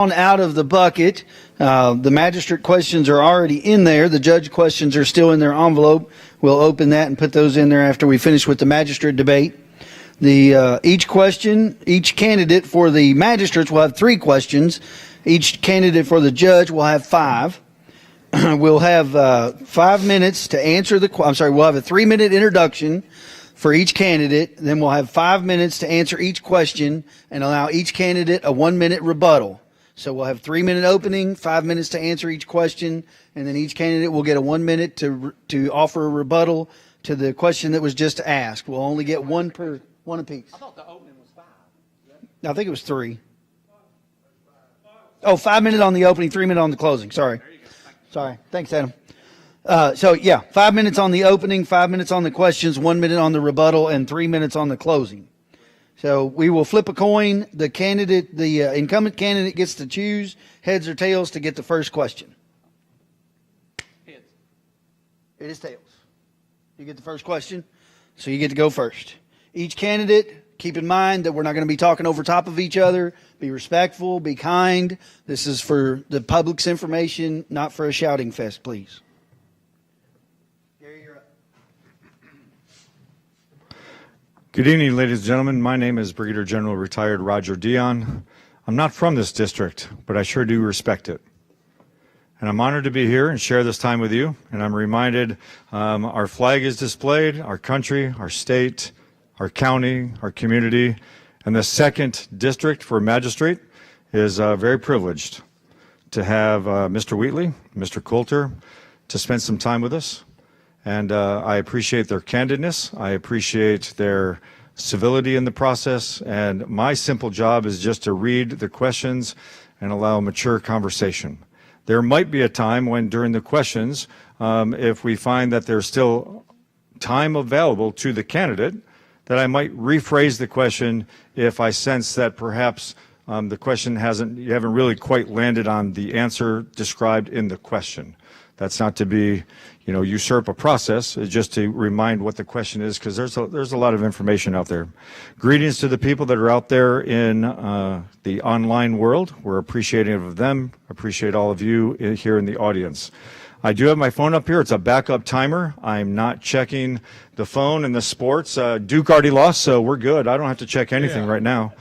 On out of the bucket. The magistrate questions are already in there. The judge questions are still in their envelope. We'll open that and put those in there after we finish with the magistrate debate. Each candidate for the magistrates will have 3 questions. Each candidate for the judge will have 5. We'll have 5 minutes to answer we'll have a 3-minute introduction for each candidate. Then we'll have 5 minutes to answer each question and allow each candidate a 1-minute rebuttal. So we'll have 3-minute opening, 5 minutes to answer each question, and then each candidate will get a 1 minute to offer a rebuttal to the question that was just asked. We'll only get one apiece. I thought the opening was 5. I think it was 3. Oh, 5 minutes on the opening, 3 minutes on the closing. Sorry. Sorry. Thanks, Adam. 5 minutes on the opening, 5 minutes on the questions, 1 minute on the rebuttal, and 3 minutes on the closing. So we will flip a coin. The incumbent candidate gets to choose heads or tails to get the first question. Heads. It is tails. You get the first question, so you get to go first. Each candidate, keep in mind that we're not going to be talking over top of each other. Be respectful, be kind. This is for the public's information, not for a shouting fest, please. Gary, you're up. Good evening, ladies and gentlemen. My name is Brigadier General Retired Roger Dion. I'm not from this district, but I sure do respect it. And I'm honored to be here and share this time with you. And I'm reminded our flag is displayed, our country, our state, our county, our community, and the 2nd District for Magistrate is very privileged to have Mr. Wheatley, Mr. Coulter, to spend some time with us. And I appreciate their candidness. I appreciate their civility in the process. And my simple job is just to read the questions and allow a mature conversation. There might be a time when during the questions, if we find that there's still time available to the candidate, that I might rephrase the question if I sense that perhaps the question you haven't really quite landed on the answer described in the question. That's not to be, usurp a process. It's just to remind what the question is, because there's a lot of information out there. Greetings to the people that are out there in the online world. We're appreciative of them. Appreciate all of you here in the audience. I do have my phone up here. It's a backup timer. I'm not checking the phone in the sports. Duke already lost, so we're good. I don't have to check anything right now.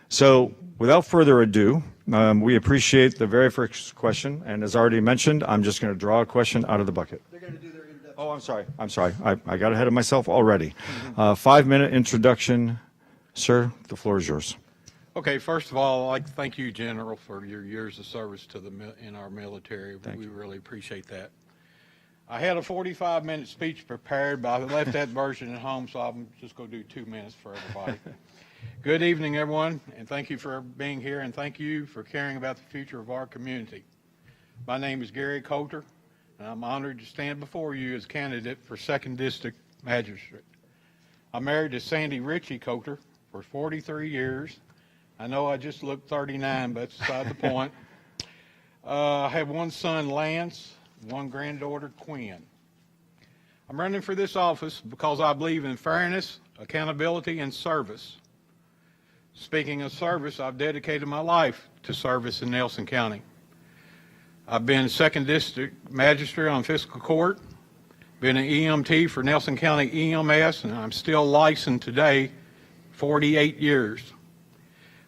So without further ado, we appreciate the very first question. And as already mentioned, I'm just going to draw a question out of the bucket. They're going to do their introduction. Oh, I'm sorry. I got ahead of myself already. 5-minute introduction. Sir, the floor is yours. Okay, first of all, I'd like to thank you, General, for your years of service in our military. We really appreciate that. I had a 45-minute speech prepared, but I left that version at home, so I'm just going to do 2 minutes for everybody. Good evening, everyone, and thank you for being here, and thank you for caring about the future of our community. My name is Gary Coulter, and I'm honored to stand before you as candidate for 2nd District Magistrate. I'm married to Sandy Ritchie Coulter for 43 years. I know I just looked 39, but that's beside the point. I have 1 son, Lance, 1 granddaughter, Quinn. I'm running for this office because I believe in fairness, accountability, and service. Speaking of service, I've dedicated my life to service in Nelson County. I've been 2nd District Magistrate on Fiscal Court, been an EMT for Nelson County EMS, and I'm still licensed today, 48 years.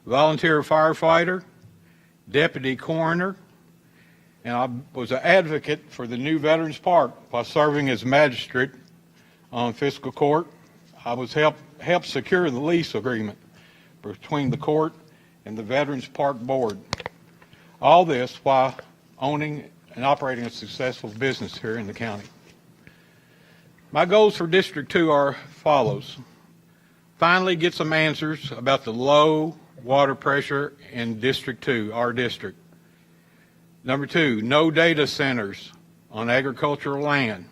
Volunteer firefighter, deputy coroner, and I was an advocate for the new Veterans Park by serving as magistrate on Fiscal Court. I was helped secure the lease agreement between the court and the Veterans Park Board. All this while owning and operating a successful business here in the county. My goals for District 2 are follows. Finally get some answers about the low water pressure in District 2, our district. Number 2, no data centers on agricultural land.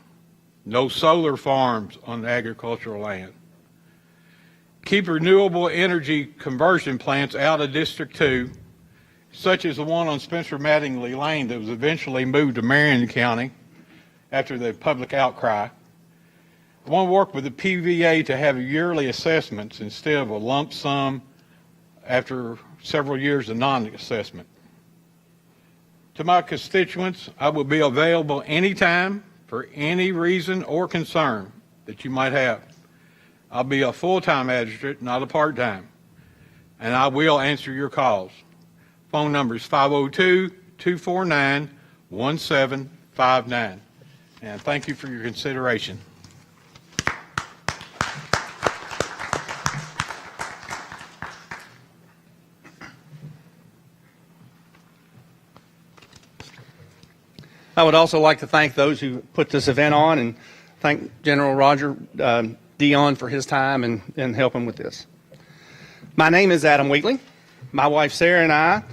No solar farms on agricultural land. Keep renewable energy conversion plants out of District 2, such as the one on Spencer Mattingly Lane that was eventually moved to Marion County after the public outcry. I want to work with the PVA to have yearly assessments instead of a lump sum after several years of non-assessment. To my constituents, I will be available anytime for any reason or concern that you might have. I'll be a full-time magistrate, not a part-time, and I will answer your calls. Phone number is 502-249-1759. And thank you for your consideration. I would also like to thank those who put this event on and thank General Roger Dion for his time and helping with this. My name is Adam Wheatley. My wife Sarah and I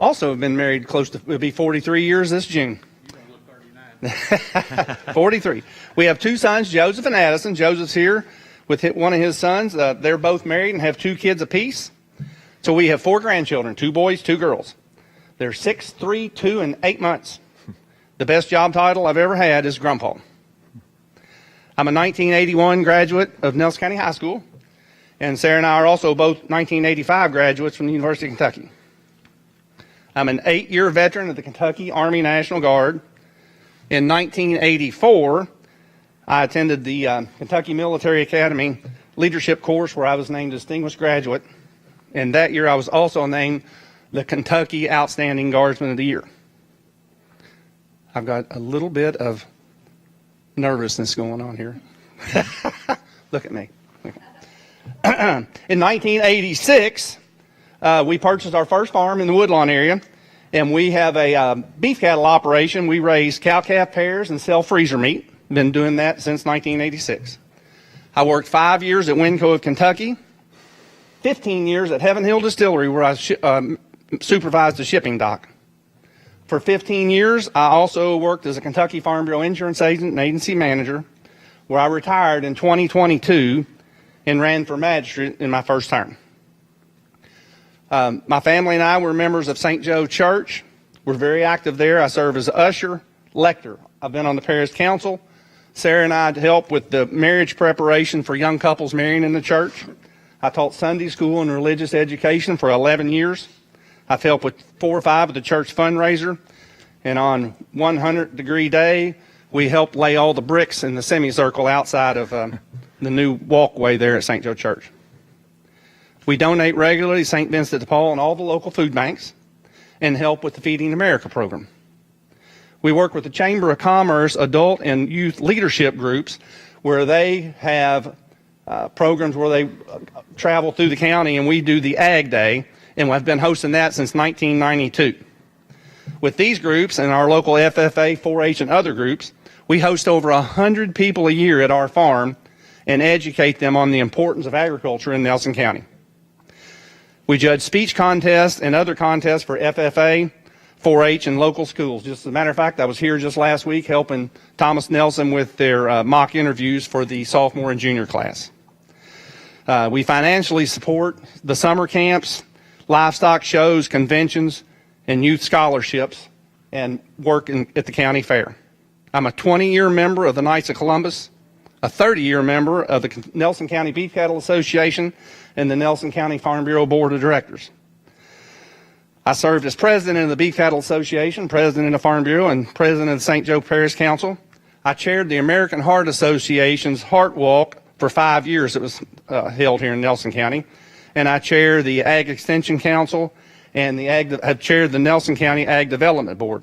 also have been married close to, it'll be 43 years this June. You don't look 39. 43. We have two sons, Joseph and Addison. Joseph's here with one of his sons. They're both married and have 2 kids apiece. So we have 4 grandchildren, 2 boys, 2 girls. They're 6, 3, 2, and 8 months. The best job title I've ever had is Grandpa. I'm a 1981 graduate of Nelson County High School, and Sarah and I are also both 1985 graduates from the University of Kentucky. I'm an 8-year veteran of the Kentucky Army National Guard. In 1984, I attended the Kentucky Military Academy leadership course where I was named Distinguished Graduate, and that year I was also named the Kentucky Outstanding Guardsman of the Year. I've got a little bit of nervousness going on here. Look at me. In 1986, we purchased our first farm in the Woodlawn area, and we have a beef cattle operation. We raise cow-calf pairs and sell freezer meat. Been doing that since 1986. I worked 5 years at Winco of Kentucky, 15 years at Heaven Hill Distillery, where I supervised the shipping dock. For 15 years, I also worked as a Kentucky Farm Bureau insurance agent and agency manager, where I retired in 2022 and ran for magistrate in my first term. My family and I were members of St. Joe Church. We're very active there. I serve as usher, lector. I've been on the parish council. Sarah and I help with the marriage preparation for young couples marrying in the church. I taught Sunday school and religious education for 11 years. I've helped with 4 or 5 of the church fundraiser, and on 100-degree day, we helped lay all the bricks in the semicircle outside of the new walkway there at St. Joe Church. We donate regularly to St. Vincent de Paul and all the local food banks and help with the Feeding America program. We work with the Chamber of Commerce adult and youth leadership groups where they have programs where they travel through the county, and we do the Ag Day, and I've been hosting that since 1992. With these groups and our local FFA, 4-H, and other groups, we host over 100 people a year at our farm and educate them on the importance of agriculture in Nelson County. We judge speech contests and other contests for FFA, 4-H, and local schools. Just as a matter of fact, I was here just last week helping Thomas Nelson with their mock interviews for the sophomore and junior class. We financially support the summer camps, livestock shows, conventions, and youth scholarships, and work at the county fair. I'm a 20-year member of the Knights of Columbus, a 30-year member of the Nelson County Beef Cattle Association and the Nelson County Farm Bureau Board of Directors. I served as president of the Beef Cattle Association, president of Farm Bureau, and president of the St. Joe Parish Council. I chaired the American Heart Association's Heart Walk for 5 years. It was held here in Nelson County. And I chair the Ag Extension Council and have chaired the Nelson County Ag Development Board.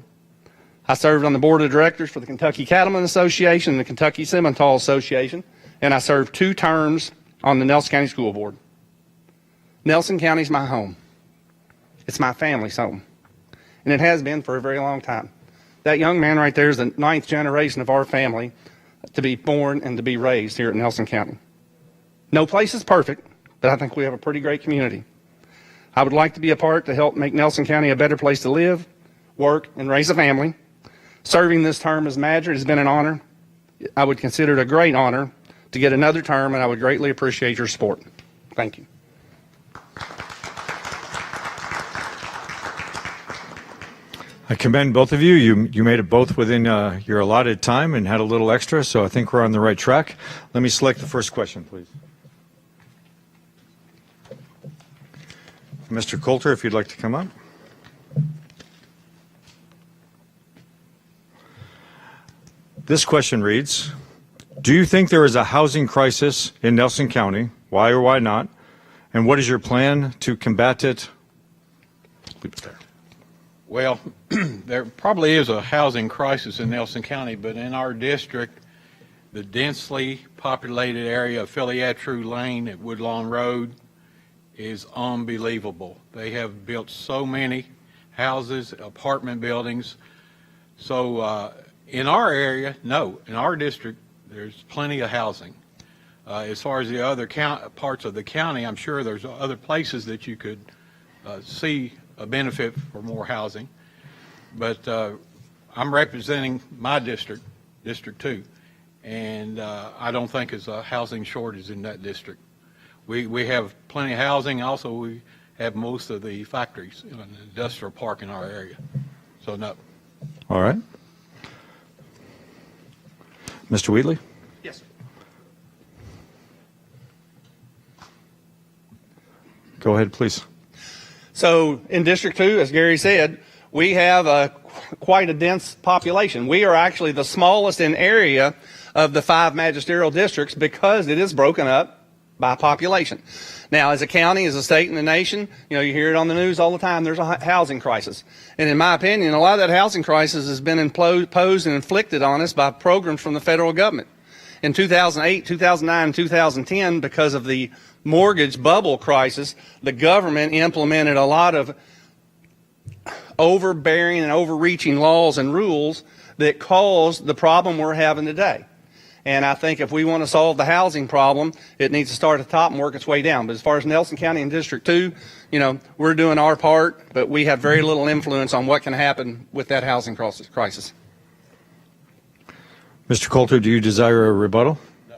I served on the board of directors for the Kentucky Cattlemen Association and the Kentucky Simmental Association, and I served 2 terms on the Nelson County School Board. Nelson County's my home. It's my family's home, and it has been for a very long time. That young man right there is the 9th generation of our family to be born and to be raised here at Nelson County. No place is perfect, but I think we have a pretty great community. I would like to be a part to help make Nelson County a better place to live, work, and raise a family. Serving this term as magistrate has been an honor. I would consider it a great honor to get another term, and I would greatly appreciate your support. Thank you. I commend both of you. You made it both within your allotted time and had a little extra, so I think we're on the right track. Let me select the first question, please. Mr. Coulter, if you'd like to come up. This question reads, do you think there is a housing crisis in Nelson County? Why or why not? And what is your plan to combat it? Leave it there. Well, there probably is a housing crisis in Nelson County, but in our district, the densely populated area of Philiatru Lane at Woodlawn Road is unbelievable. They have built so many houses, apartment buildings. So in our area, no, in our district, there's plenty of housing. As far as the other parts of the county, I'm sure there's other places that you could see a benefit for more housing. But I'm representing my district, District 2, and I don't think there's a housing shortage in that district. We have plenty of housing. Also, we have most of the factories in an industrial park in our area. So, no. All right. Mr. Wheatley? Yes, sir. Go ahead, please. So in District 2, as Gary said, we have quite a dense population. We are actually the smallest in area of the 5 magisterial districts because it is broken up by population. Now, as a county, as a state, and a nation, you hear it on the news all the time, there's a housing crisis. And in my opinion, a lot of that housing crisis has been imposed and inflicted on us by programs from the federal government. In 2008, 2009, 2010, because of the mortgage bubble crisis, the government implemented a lot of overbearing and overreaching laws and rules that caused the problem we're having today. And I think if we want to solve the housing problem, it needs to start at the top and work its way down. But as far as Nelson County and District 2, we're doing our part, but we have very little influence on what can happen with that housing crisis. Mr. Coulter, do you desire a rebuttal? No.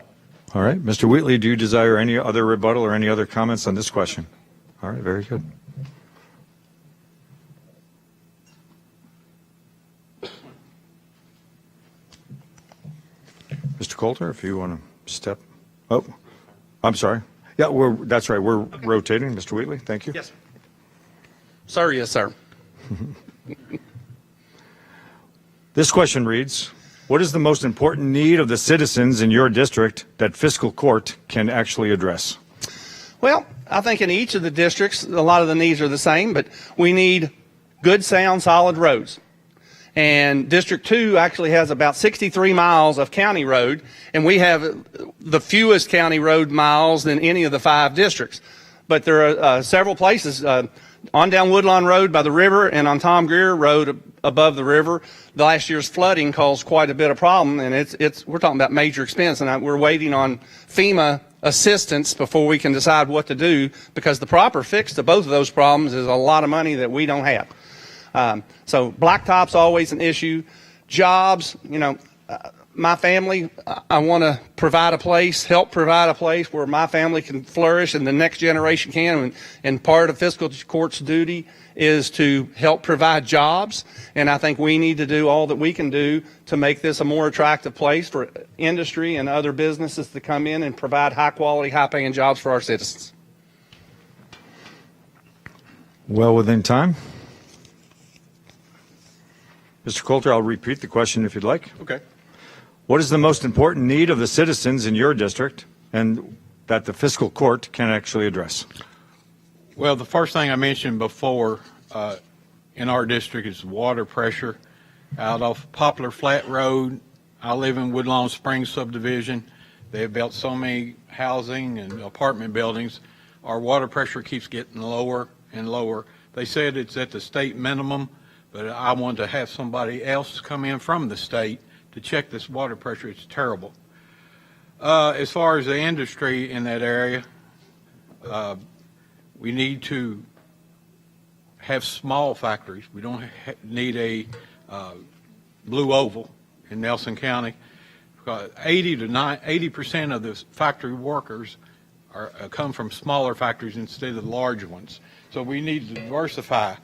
All right. Mr. Wheatley, do you desire any other rebuttal or any other comments on this question? All right. Very good. Mr. Coulter, if you want to step. Oh, I'm sorry. Yeah, that's right. We're rotating. Mr. Wheatley, thank you. Yes, sir. Sir, yes, sir. This question reads, what is the most important need of the citizens in your district that fiscal court can actually address? Well, I think in each of the districts, a lot of the needs are the same, but we need good, sound, solid roads. And District 2 actually has about 63 miles of county road, and we have the fewest county road miles than any of the 5 districts. But there are several places on down Woodlawn Road by the river and on Tom Greer Road above the river. The last year's flooding caused quite a bit of problem, and we're talking about major expense, and we're waiting on FEMA assistance before we can decide what to do, because the proper fix to both of those problems is a lot of money that we don't have. So blacktop's always an issue. Jobs, my family, I want to help provide a place where my family can flourish and the next generation can. And part of fiscal court's duty is to help provide jobs. And I think we need to do all that we can do to make this a more attractive place for industry and other businesses to come in and provide high quality, high paying jobs for our citizens. Well within time. Mr. Coulter, I'll repeat the question if you'd like. Okay. What is the most important need of the citizens in your district and that the fiscal court can actually address? Well, the first thing I mentioned before in our district is water pressure. Out off Poplar Flat Road, I live in Woodlawn Springs subdivision. They've built so many housing and apartment buildings. Our water pressure keeps getting lower and lower. They said it's at the state minimum, but I wanted to have somebody else come in from the state to check this water pressure. It's terrible. As far as the industry in that area, we need to have small factories. We don't need a blue oval in Nelson County. 80% of the factory workers come from smaller factories instead of large ones. So we need to diversify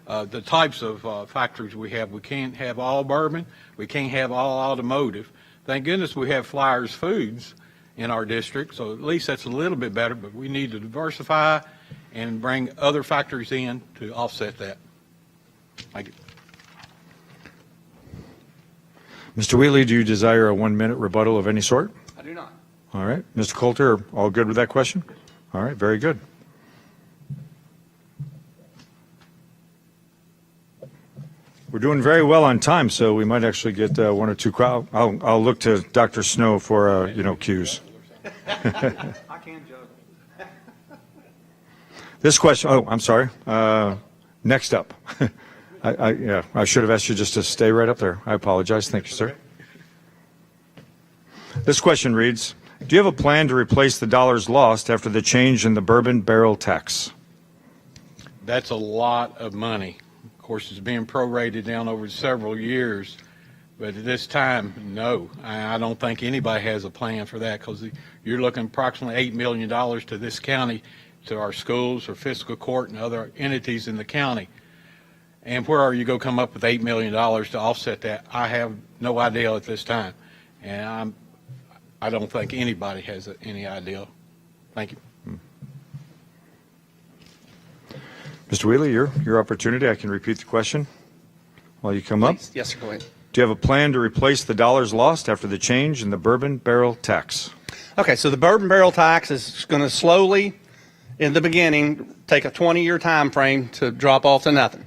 the types of factories we have. We can't have all bourbon. We can't have all automotive. Thank goodness we have Flyers Foods in our district, so at least that's a little bit better, but we need to diversify and bring other factors in to offset that. Thank you. Mr. Wheatley, do you desire a 1-minute rebuttal of any sort? I do not. All right. Mr. Coulter, all good with that question? All right, very good. We're doing very well on time, so we might actually get one or two. I'll look to Dr. Snow for cues. I can juggle. This question. Oh, I'm sorry. Next up. I should have asked you just to stay right up there. I apologize. Thank you, sir. This question reads, do you have a plan to replace the dollars lost after the change in the bourbon barrel tax? That's a lot of money. Of course, it's being prorated down over several years, but at this time, no. I don't think anybody has a plan for that, because you're looking approximately $8 million to this county, to our schools or fiscal court and other entities in the county. And where are you going to come up with $8 million to offset that? I have no idea at this time. And I don't think anybody has any idea. Thank you. Mr. Wheatley, your opportunity. I can repeat the question while you come up. Yes, sir, go ahead. Do you have a plan to replace the dollars lost after the change in the bourbon barrel tax? Okay, so the bourbon barrel tax is going to slowly, in the beginning, take a 20-year time frame to drop off to nothing.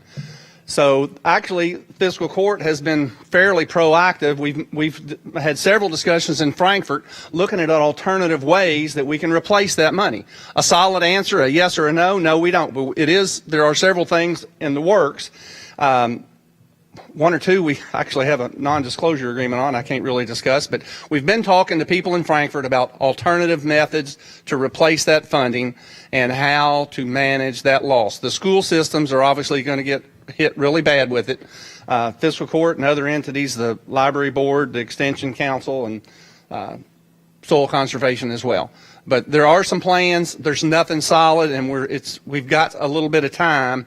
So actually, fiscal court has been fairly proactive. We've had several discussions in Frankfurt looking at alternative ways that we can replace that money. A solid answer, a yes or a no? No, we don't. But there are several things in the works. One or two we actually have a non-disclosure agreement on. I can't really discuss, but we've been talking to people in Frankfurt about alternative methods to replace that funding and how to manage that loss. The school systems are obviously going to get hit really bad with it. Fiscal court and other entities, the library board, the extension council, and soil conservation as well. But there are some plans. There's nothing solid, and we've got a little bit of time.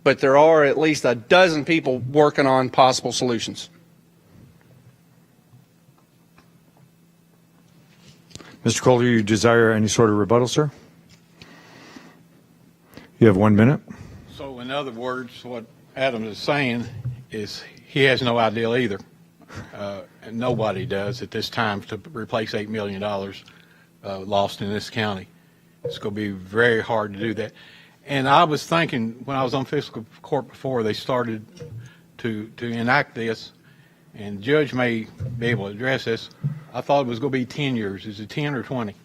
But there are at least a dozen people working on possible solutions. Mr. Coulter, you desire any sort of rebuttal, sir? You have 1 minute. So in other words, what Adam is saying is he has no idea either. And nobody does at this time to replace $8 million lost in this county. It's going to be very hard to do that. And I was thinking, when I was on fiscal court before they started to enact this, and the judge may be able to address this, I thought it was going to be 10 years. Is it 10 or 20?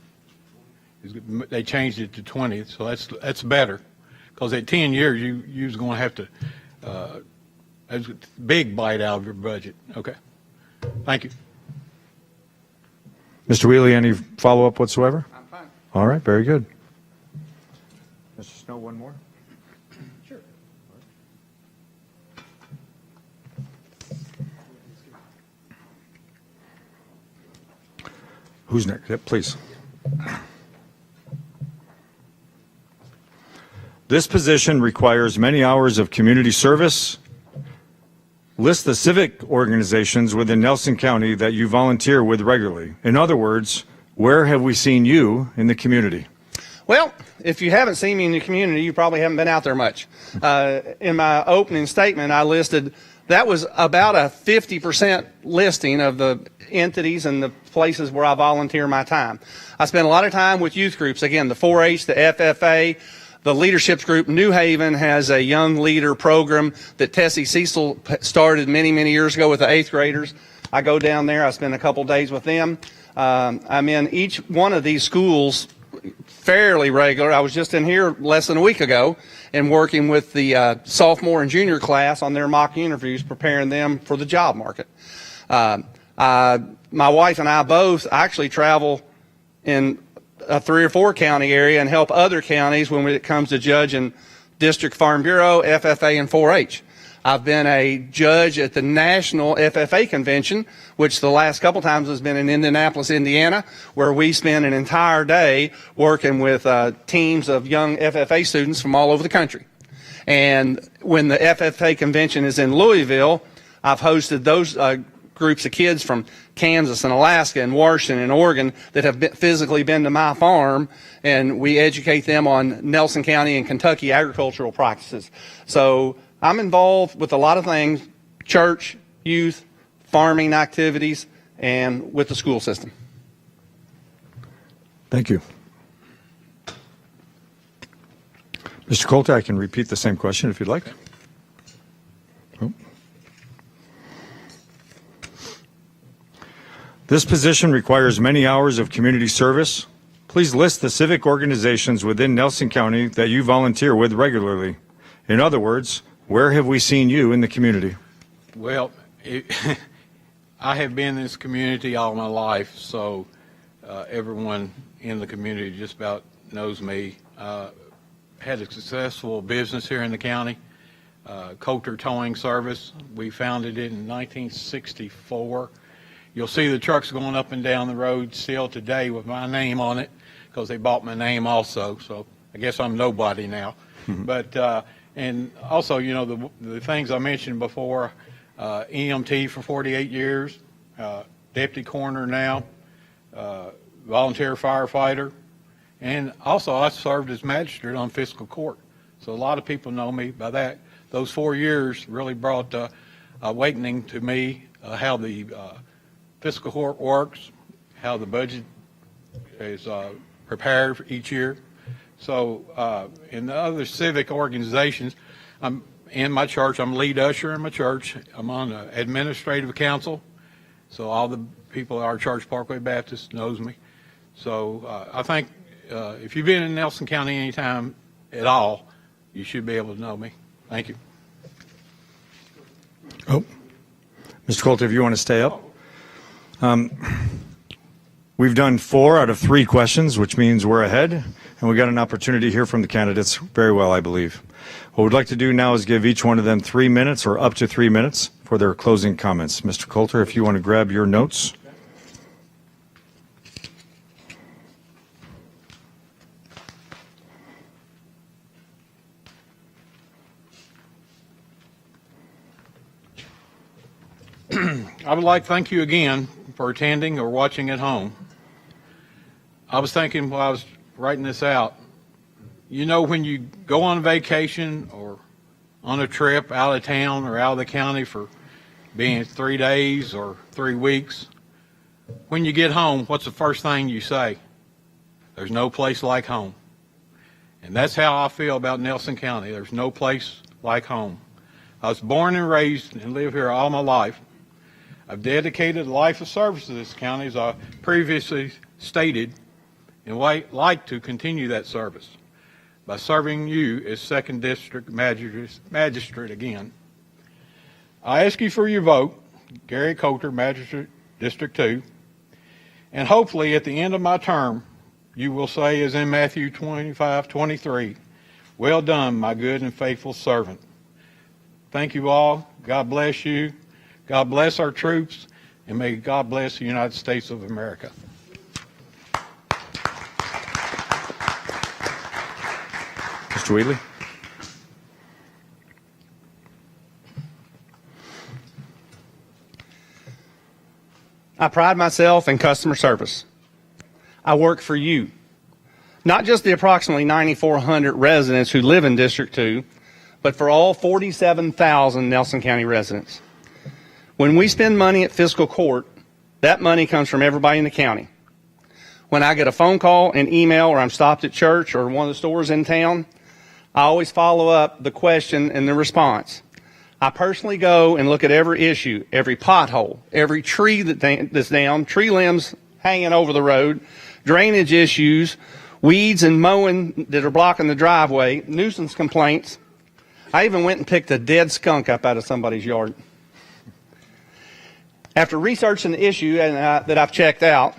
They changed it to 20, so that's better. Because at 10 years, you're going to have to, that's a big bite out of your budget. Okay. Thank you. Mr. Wheatley, any follow-up whatsoever? I'm fine. All right, very good. Mr. Snow, one more? Sure. Who's next? Yep, please. This position requires many hours of community service. List the civic organizations within Nelson County that you volunteer with regularly. In other words, where have we seen you in the community? Well, if you haven't seen me in the community, you probably haven't been out there much. In my opening statement, I listed, that was about a 50% listing of the entities and the places where I volunteer my time. I spend a lot of time with youth groups. Again, the 4-H, the FFA, the leaderships group. New Haven has a young leader program that Tessie Cecil started many, many years ago with the 8th graders. I go down there. I spend a couple days with them. I'm in each one of these schools fairly regular. I was just in here less than a week ago and working with the sophomore and junior class on their mock interviews, preparing them for the job market. My wife and I both actually travel in a 3 or 4 county area and help other counties when it comes to judging District Farm Bureau, FFA, and 4-H. I've been a judge at the National FFA Convention, which the last couple times has been in Indianapolis, Indiana, where we spend an entire day working with teams of young FFA students from all over the country. And when the FFA Convention is in Louisville, I've hosted those groups of kids from Kansas and Alaska and Washington and Oregon that have physically been to my farm, and we educate them on Nelson County and Kentucky agricultural practices. So I'm involved with a lot of things: church, youth, farming activities, and with the school system. Thank you. Mr. Coulter, I can repeat the same question if you'd like. Oh. This position requires many hours of community service. Please list the civic organizations within Nelson County that you volunteer with regularly. In other words, where have we seen you in the community? Well, I have been in this community all my life, so everyone in the community just about knows me. Had a successful business here in the county, Coulter Towing Service. We founded it in 1964. You'll see the trucks going up and down the road still today with my name on it, because they bought my name also, so I guess I'm nobody now. But and also, you know, the things I mentioned before, EMT for 48 years, deputy coroner now, volunteer firefighter, and also I served as magistrate on fiscal court. So a lot of people know me by that. Those 4 years really brought awakening to me how the fiscal court works, how the budget is prepared for each year. So in the other civic organizations, I'm in my church. I'm lead usher in my church. I'm on the administrative council, so all the people at our church, Parkway Baptist, knows me. So I think if you've been in Nelson County any time at all, you should be able to know me. Thank you. Oh, Mr. Coulter, if you want to stay up. We've done 4 out of 3 questions, which means we're ahead, and we got an opportunity to hear from the candidates very well, I believe. What we'd like to do now is give each one of them 3 minutes or up to 3 minutes for their closing comments. Mr. Coulter, if you want to grab your notes. I would like to thank you again for attending or watching at home. I was thinking while I was writing this out, you know, when you go on vacation or on a trip out of town or out of the county for being 3 days or 3 weeks, when you get home, what's the first thing you say? There's no place like home. And that's how I feel about Nelson County. There's no place like home. I was born and raised and live here all my life. I've dedicated a life of service to this county, as I previously stated, and like to continue that service by serving you as 2nd District Magistrate again. I ask you for your vote, Gary Coulter, Magistrate District 2, and hopefully at the end of my term, you will say, as in Matthew 25:23, "Well done, my good and faithful servant." Thank you all. God bless you. God bless our troops, and may God bless the United States of America. Mr. Wheatley. I pride myself in customer service. I work for you, not just the approximately 9,400 residents who live in District 2, but for all 47,000 Nelson County residents. When we spend money at fiscal court, that money comes from everybody in the county. When I get a phone call, an email, or I'm stopped at church or one of the stores in town, I always follow up the question and the response. I personally go and look at every issue, every pothole, every tree that's down, tree limbs hanging over the road, drainage issues, weeds and mowing that are blocking the driveway, nuisance complaints. I even went and picked a dead skunk up out of somebody's yard. After researching the issue that I've checked out,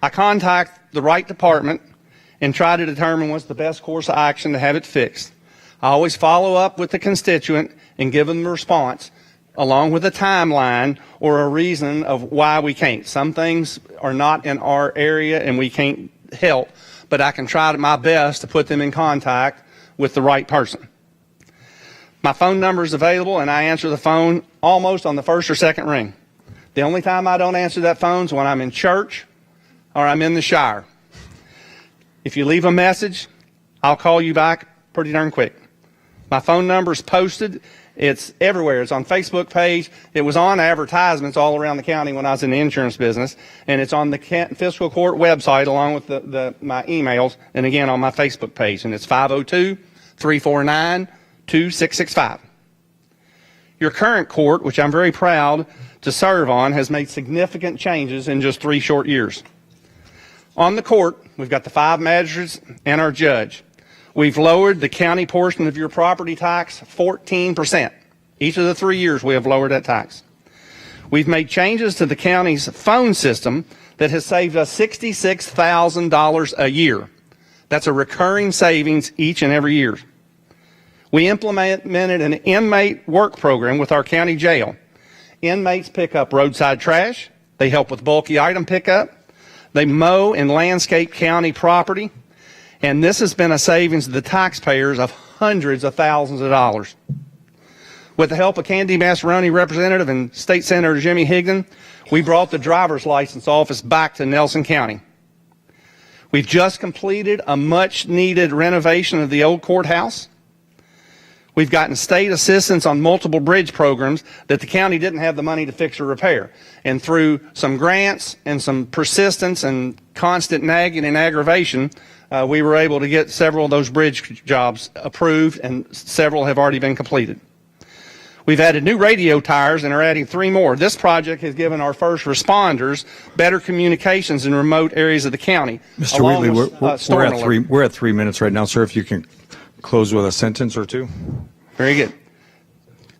I contact the right department and try to determine what's the best course of action to have it fixed. I always follow up with the constituent and give them the response, along with a timeline or a reason of why we can't. Some things are not in our area and we can't help, but I can try my best to put them in contact with the right person. My phone number is available, and I answer the phone almost on the first or second ring. The only time I don't answer that phone is when I'm in church or I'm in the Shire. If you leave a message, I'll call you back pretty darn quick. My phone number is posted. It's everywhere. It's on Facebook page. It was on advertisements all around the county when I was in the insurance business, and it's on the fiscal court website along with my emails, and again on my Facebook page, and it's 502-349-2665. Your current court, which I'm very proud to serve on, has made significant changes in just 3 short years. On the court, we've got the 5 magistrates and our judge. We've lowered the county portion of your property tax 14%. Each of the 3 years we have lowered that tax. We've made changes to the county's phone system that has saved us $66,000 a year. That's a recurring savings each and every year. We implemented an inmate work program with our county jail. Inmates pick up roadside trash. They help with bulky item pickup. They mow and landscape county property. And this has been a savings to the taxpayers of hundreds of thousands of dollars. With the help of Candy Masseroni Representative and State Senator Jimmy Higdon, we brought the driver's license office back to Nelson County. We've just completed a much-needed renovation of the old courthouse. We've gotten state assistance on multiple bridge programs that the county didn't have the money to fix or repair. And through some grants and some persistence and constant nagging and aggravation, we were able to get several of those bridge jobs approved, and several have already been completed. We've added new radio tires and are adding 3 more. This project has given our first responders better communications in remote areas of the county. Mr. Wheatley, we're at 3 minutes right now, sir. If you can close with a sentence or two. Very good.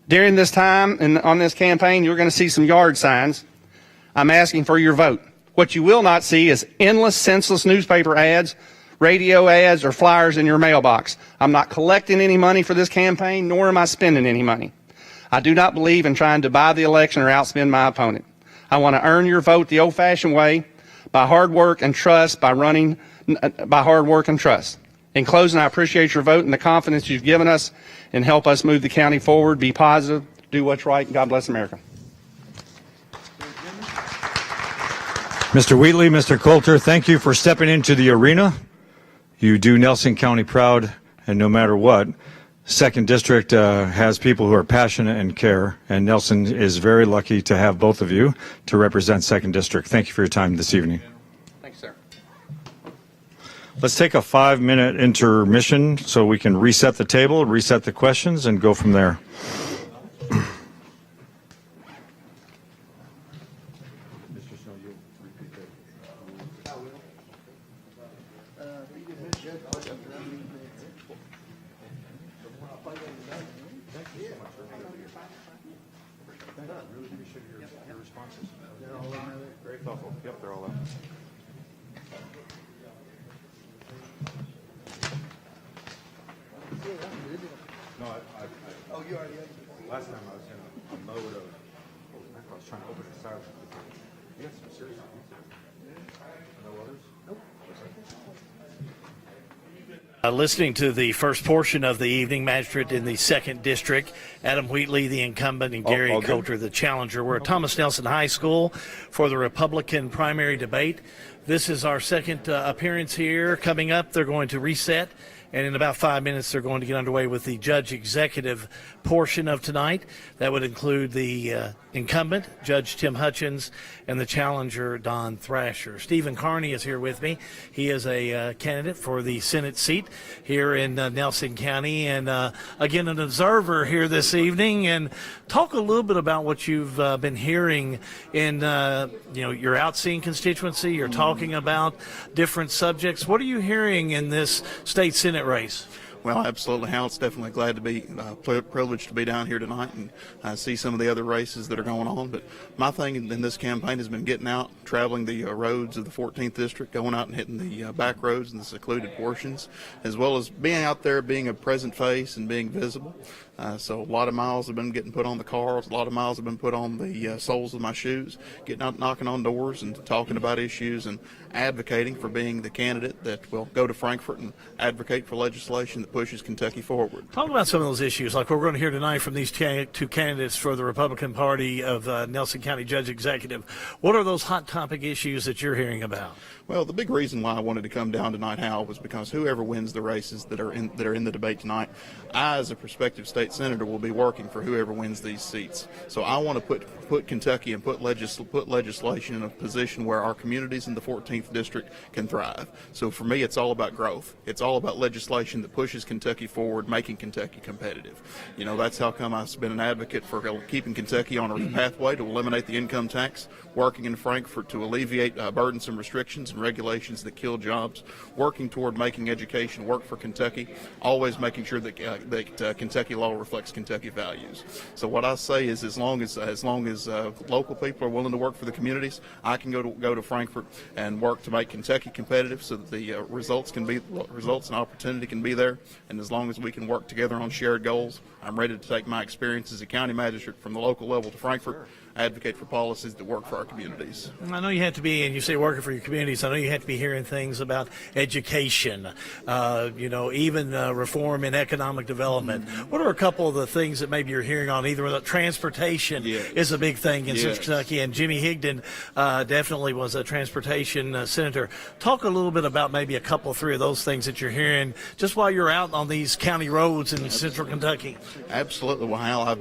During this time and on this campaign, you're going to see some yard signs. I'm asking for your vote. What you will not see is endless, senseless newspaper ads, radio ads, or flyers in your mailbox. I'm not collecting any money for this campaign, nor am I spending any money. I do not believe in trying to buy the election or outspend my opponent. I want to earn your vote the old-fashioned way, by hard work and trust, by hard work and trust. In closing, I appreciate your vote and the confidence you've given us, and help us move the county forward. Be positive, do what's right, and God bless America. Mr. Wheatley, Mr. Coulter, thank you for stepping into the arena. You do Nelson County proud, and no matter what, 2nd District has people who are passionate and care, and Nelson is very lucky to have both of you to represent 2nd District. Thank you for your time this evening. Thanks, sir. Let's take a 5-minute intermission so we can reset the table, reset the questions, and go from there. Yep, they're all up. No, oh, you already had it. Last time I was in a mode of, what was that? I was trying to open the side. You got some serious ones. No others? Nope. Listening to the first portion of the evening, Magistrate in the 2nd District, Adam Wheatley, the incumbent, and Gary Coulter, the challenger. We're at Thomas Nelson High School for the Republican primary debate. This is our second appearance here. Coming up, they're going to reset, and in about 5 minutes, they're going to get underway with the judge executive portion of tonight. That would include the incumbent, Judge Tim Hutchins, and the challenger, Don Thrasher. Stephen Carney is here with me. He is a candidate for the Senate seat here in Nelson County, and again, an observer here this evening. And talk a little bit about what you've been hearing in your outseeing constituency. You're talking about different subjects. What are you hearing in this state Senate race? Well, absolutely, Hal. It's definitely glad to be privileged to be down here tonight and see some of the other races that are going on. But my thing in this campaign has been getting out, traveling the roads of the 14th District, going out and hitting the back roads and the secluded portions, as well as being out there, being a present face and being visible. So a lot of miles have been getting put on the cars, a lot of miles have been put on the soles of my shoes, getting out, knocking on doors and talking about issues and advocating for being the candidate that will go to Frankfort and advocate for legislation that pushes Kentucky forward. Talk about some of those issues, like we're going to hear tonight from these two candidates for the Republican Party of Nelson County Judge Executive. What are those hot topic issues that you're hearing about? Well, the big reason why I wanted to come down tonight, Hal, was because whoever wins the races that are in the debate tonight, I, as a prospective state senator, will be working for whoever wins these seats. So I want to put Kentucky and put legislation in a position where our communities in the 14th district can thrive. So for me, it's all about growth. It's all about legislation that pushes Kentucky forward, making Kentucky competitive. You know, that's how come I've been an advocate for keeping Kentucky on a pathway to eliminate the income tax, working in Frankfort to alleviate burdensome restrictions and regulations that kill jobs, working toward making education work for Kentucky, always making sure that Kentucky law reflects Kentucky values. So what I say is, as long as local people are willing to work for the communities, I can go to Frankfort and work to make Kentucky competitive, so that the results and opportunity can be there. And as long as we can work together on shared goals, I'm ready to take my experience as a county magistrate from the local level to Frankfort, advocate for policies that work for our communities. I know you have to be, and you say working for your communities, I know you have to be hearing things about education, even reform in economic development. What are a couple of the things that maybe you're hearing on? Either transportation is a big thing in Central Kentucky, and Jimmy Higdon definitely was a transportation senator. Talk a little bit about maybe a couple, three of those things that you're hearing just while you're out on these county roads in Central Kentucky. Absolutely. Well, Hal,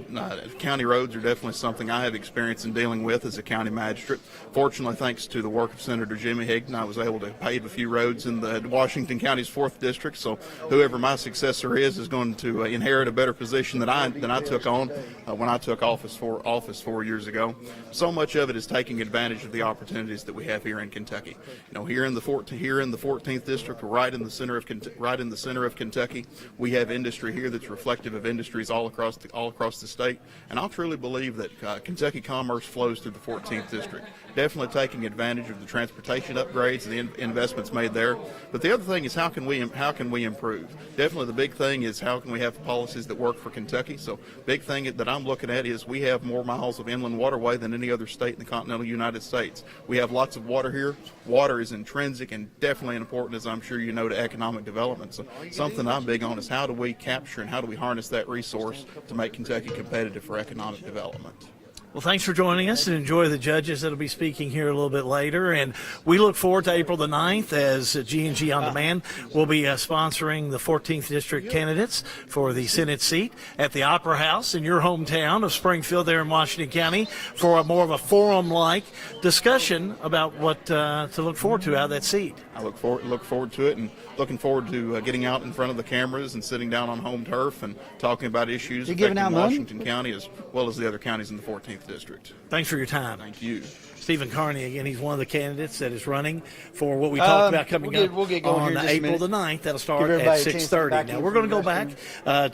county roads are definitely something I have experience in dealing with as a county magistrate. Fortunately, thanks to the work of Senator Jimmy Higdon, I was able to pave a few roads in the Washington County's 4th District, so whoever my successor is going to inherit a better position than I took on when I took office 4 years ago. So much of it is taking advantage of the opportunities that we have here in Kentucky. You know, here in the 14th District, right in the center of Kentucky, we have industry here that's reflective of industries all across the state, and I truly believe that Kentucky commerce flows through the 14th District. Definitely taking advantage of the transportation upgrades and the investments made there. But the other thing is, how can we improve? Definitely the big thing is, how can we have policies that work for Kentucky? So big thing that I'm looking at is, we have more miles of inland waterway than any other state in the continental United States. We have lots of water here. Water is intrinsic and definitely important, as I'm sure you know, to economic development. So something I'm big on is, how do we capture and how do we harness that resource to make Kentucky competitive for economic development? Well, thanks for joining us, and enjoy the judges that will be speaking here a little bit later. And we look forward to April the 9th, as G&G On Demand will be sponsoring the 14th District candidates for the Senate seat at the Opera House in your hometown of Springfield there in Washington County, for more of a forum-like discussion about what to look forward to out of that seat. I look forward to it, and looking forward to getting out in front of the cameras and sitting down on home turf and talking about issues affecting Washington County as well as the other counties in the 14th District. Thanks for your time. Thank you. Stephen Carney, again, he's one of the candidates that is running for what we talked about coming up on April the 9th. That'll start at 6:30. Now, we're going to go back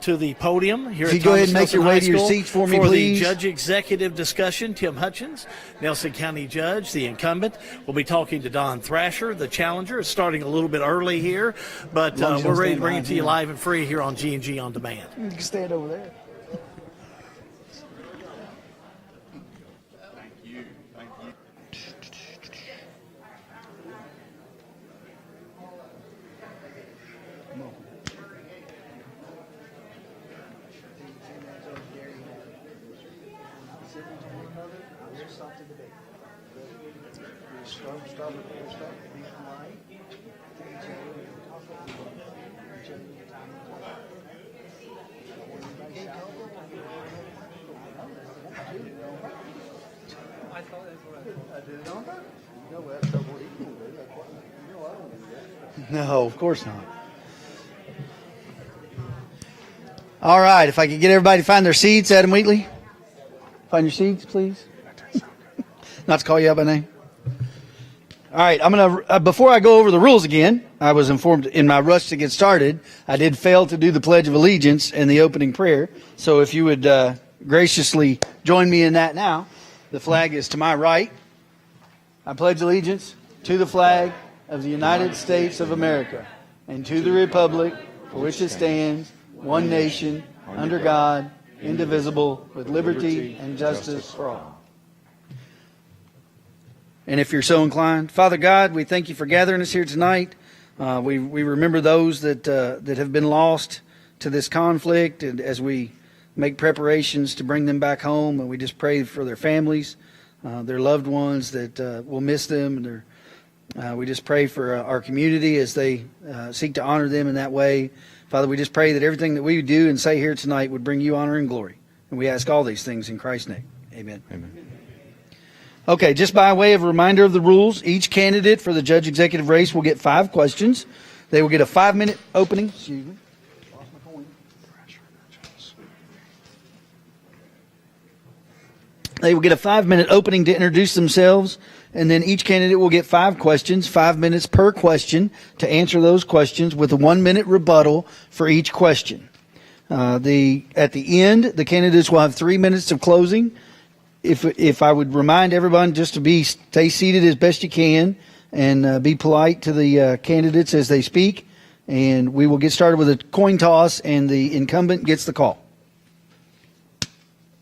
to the podium here at go ahead Thomas and make your Nelson way High to your School seats for me, for please. the Judge Executive discussion. Tim Hutchins, Nelson County Judge, the incumbent. We'll be talking to Don Thrasher, the challenger. It's starting a little bit early here, but we're ready to bring it to you live and free here on G&G On Demand. You can stand over there. No, of course not. All right, if I could get everybody to find their seats, Adam Wheatley. Find your seats, please. Not to call you out by name. All right, I'm going to, before I go over the rules again, I was informed in my rush to get started, I did fail to do the Pledge of Allegiance and the opening prayer. So if you would graciously join me in that now. The flag is to my right. I pledge allegiance to the flag of the United States of America and to the republic for which it stands, one nation, under God, indivisible, with liberty and justice for all. And if you're so inclined, Father God, we thank you for gathering us here tonight. We remember those that have been lost to this conflict, and as we make preparations to bring them back home, and we just pray for their families, their loved ones that will miss them, and we just pray for our community as they seek to honor them in that way. Father, we just pray that everything that we do and say here tonight would bring you honor and glory. And we ask all these things in Christ's name. Amen. Amen. Okay, just by way of a reminder of the rules, each candidate for the judge executive race will get 5 questions. They will get a 5-minute opening. Excuse me. They will get a 5-minute opening to introduce themselves, and then each candidate will get 5 questions, 5 minutes per question to answer those questions, with a 1-minute rebuttal for each question. At the end, the candidates will have 3 minutes of closing. If I would remind everyone just to stay seated as best you can and be polite to the candidates as they speak, and we will get started with a coin toss, and the incumbent gets the call.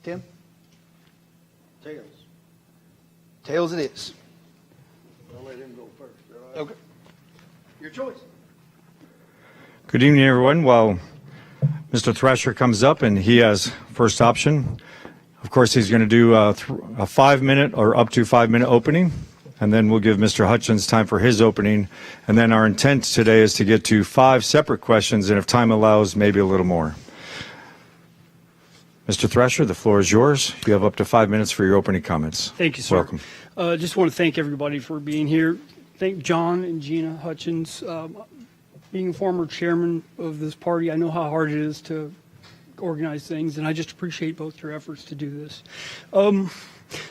Tim? Tails. Tails it is. I'll let him go first. Right? Okay. Your choice. Good evening, everyone. While Mr. Thrasher comes up and he has first option, of course, he's going to do a 5-minute or up to 5-minute opening, and then we'll give Mr. Hutchins time for his opening. And then our intent today is to get to 5 separate questions, and if time allows, maybe a little more. Mr. Thrasher, the floor is yours. You have up to 5 minutes for your opening comments. Thank you, sir. Welcome. Just want to thank everybody for being here. Thank John and Gina Hutchins. Being a former chairman of this party, I know how hard it is to organize things, and I just appreciate both your efforts to do this.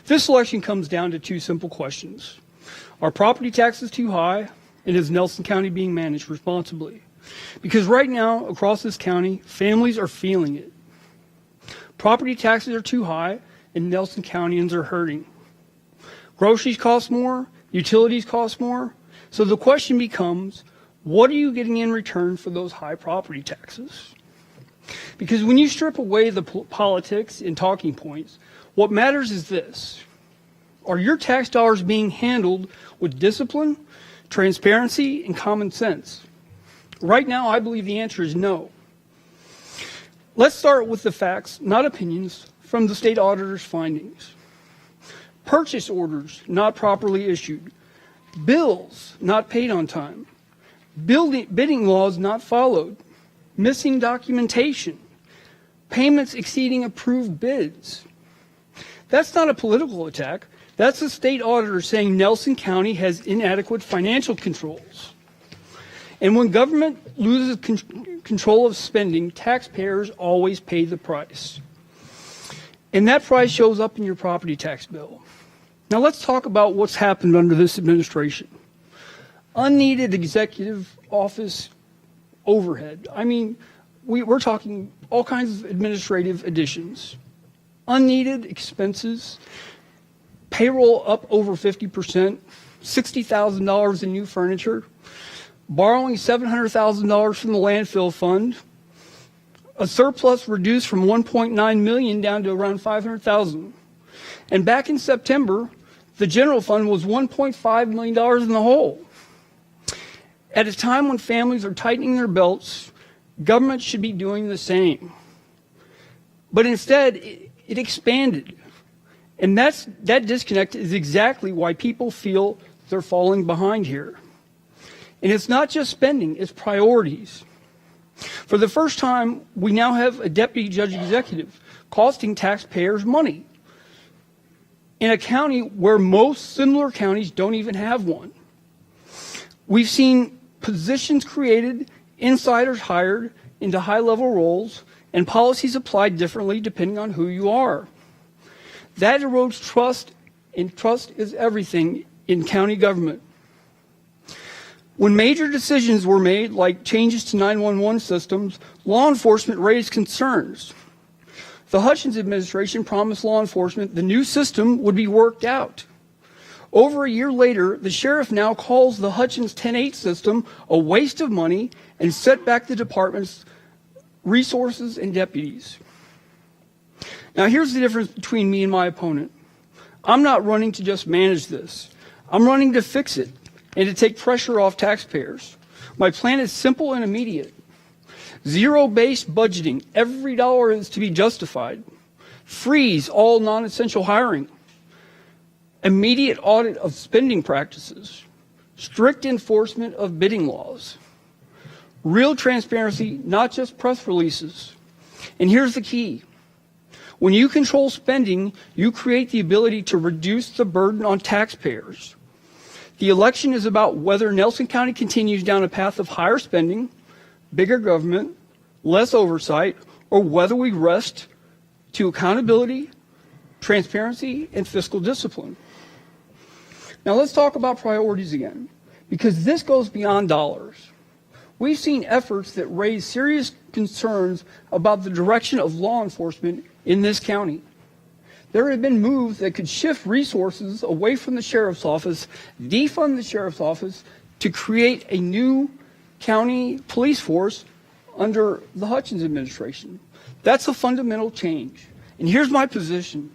This election comes down to 2 simple questions. Are property taxes too high, and is Nelson County being managed responsibly? Because right now, across this county, families are feeling it. Property taxes are too high, and Nelson Countyans are hurting. Groceries cost more, utilities cost more, so the question becomes, what are you getting in return for those high property taxes? Because when you strip away the politics and talking points, what matters is this. Are your tax dollars being handled with discipline, transparency, and common sense? Right now, I believe the answer is no. Let's start with the facts, not opinions, from the state auditor's findings. Purchase orders not properly issued. Bills not paid on time. Bidding laws not followed. Missing documentation. Payments exceeding approved bids. That's not a political attack. That's the state auditor saying Nelson County has inadequate financial controls. And when government loses control of spending, taxpayers always pay the price. And that price shows up in your property tax bill. Now let's talk about what's happened under this administration. Unneeded executive office overhead. I mean, we're talking all kinds of administrative additions. Unneeded expenses, payroll up over 50%, $60,000 in new furniture, borrowing $700,000 from the landfill fund, a surplus reduced from $1.9 million down to around $500,000. And back in September, the general fund was $1.5 million in the hole. At a time when families are tightening their belts, government should be doing the same. But instead, it expanded. And that disconnect is exactly why people feel they're falling behind here. And it's not just spending, it's priorities. For the first time, we now have a deputy judge executive costing taxpayers money in a county where most similar counties don't even have one. We've seen positions created, insiders hired into high-level roles, and policies applied differently depending on who you are. That erodes trust, and trust is everything in county government. When major decisions were made, like changes to 911 systems, law enforcement raised concerns. The Hutchins administration promised law enforcement the new system would be worked out. Over a year later, the sheriff now calls the Hutchins 10-8 system a waste of money and set back the department's resources and deputies. Now here's the difference between me and my opponent. I'm not running to just manage this. I'm running to fix it and to take pressure off taxpayers. My plan is simple and immediate. Zero-based budgeting. Every dollar is to be justified. Freeze all non-essential hiring. Immediate audit of spending practices. Strict enforcement of bidding laws. Real transparency, not just press releases. And here's the key. When you control spending, you create the ability to reduce the burden on taxpayers. The election is about whether Nelson County continues down a path of higher spending, bigger government, less oversight, or whether we rest to accountability, transparency, and fiscal discipline. Now let's talk about priorities again, because this goes beyond dollars. We've seen efforts that raise serious concerns about the direction of law enforcement in this county. There have been moves that could shift resources away from the sheriff's office, defund the sheriff's office, to create a new county police force under the Hutchins administration. That's a fundamental change. And here's my position.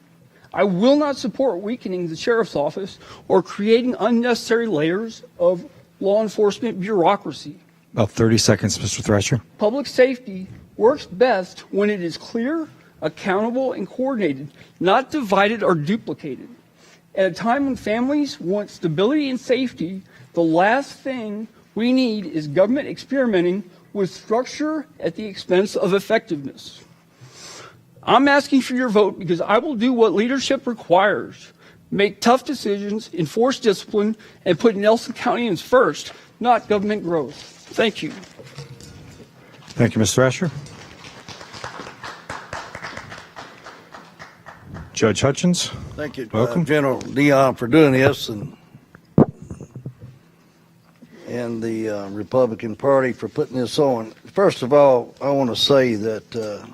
I will not support weakening the sheriff's office or creating unnecessary layers of law enforcement bureaucracy. About 30 seconds, Mr. Thrasher. Public safety works best when it is clear, accountable, and coordinated, not divided or duplicated. At a time when families want stability and safety, the last thing we need is government experimenting with structure at the expense of effectiveness. I'm asking for your vote because I will do what leadership requires. Make tough decisions, enforce discipline, and put Nelson Countyans first, not government growth. Thank you. Thank you, Mr. Thrasher. Judge Hutchins. Thank you, Welcome. General Dion, for doing this, and the Republican Party for putting this on. First of all, I want to say that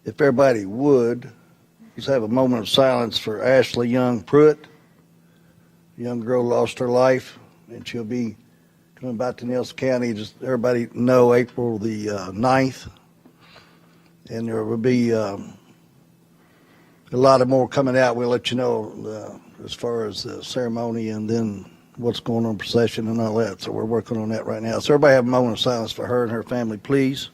if everybody would, just have a moment of silence for Ashley Young Pruitt. A young girl lost her life, and she'll be coming back to Nelson County. Just everybody know April the 9th, and there will be a lot of more coming out. We'll let you know as far as the ceremony and then what's going on, procession and all that. So we're working on that right now. So everybody have a moment of silence for her and her family, please.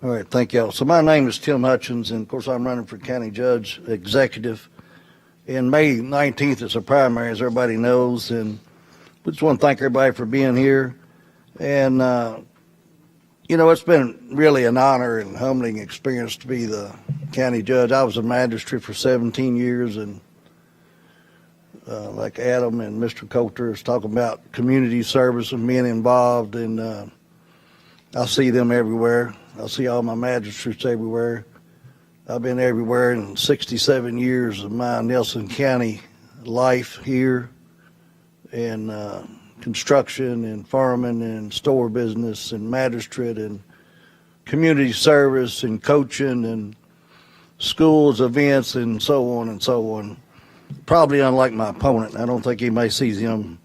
All right, thank y'all. So my name is Tim Hutchins, and of course I'm running for county judge executive. And May 19th is a primary, as everybody knows, and we just want to thank everybody for being here. And, you know, it's been really an honor and humbling experience to be the county judge. I was a magistrate for 17 years, and like Adam and Mr. Coulter is talking about community service and being involved, and I see them everywhere. I see all my magistrates everywhere. I've been everywhere in 67 years of my Nelson County life here, in construction and farming and store business and magistrate and community service and coaching and schools, events, and so on and so on. Probably unlike my opponent. I don't think anybody sees him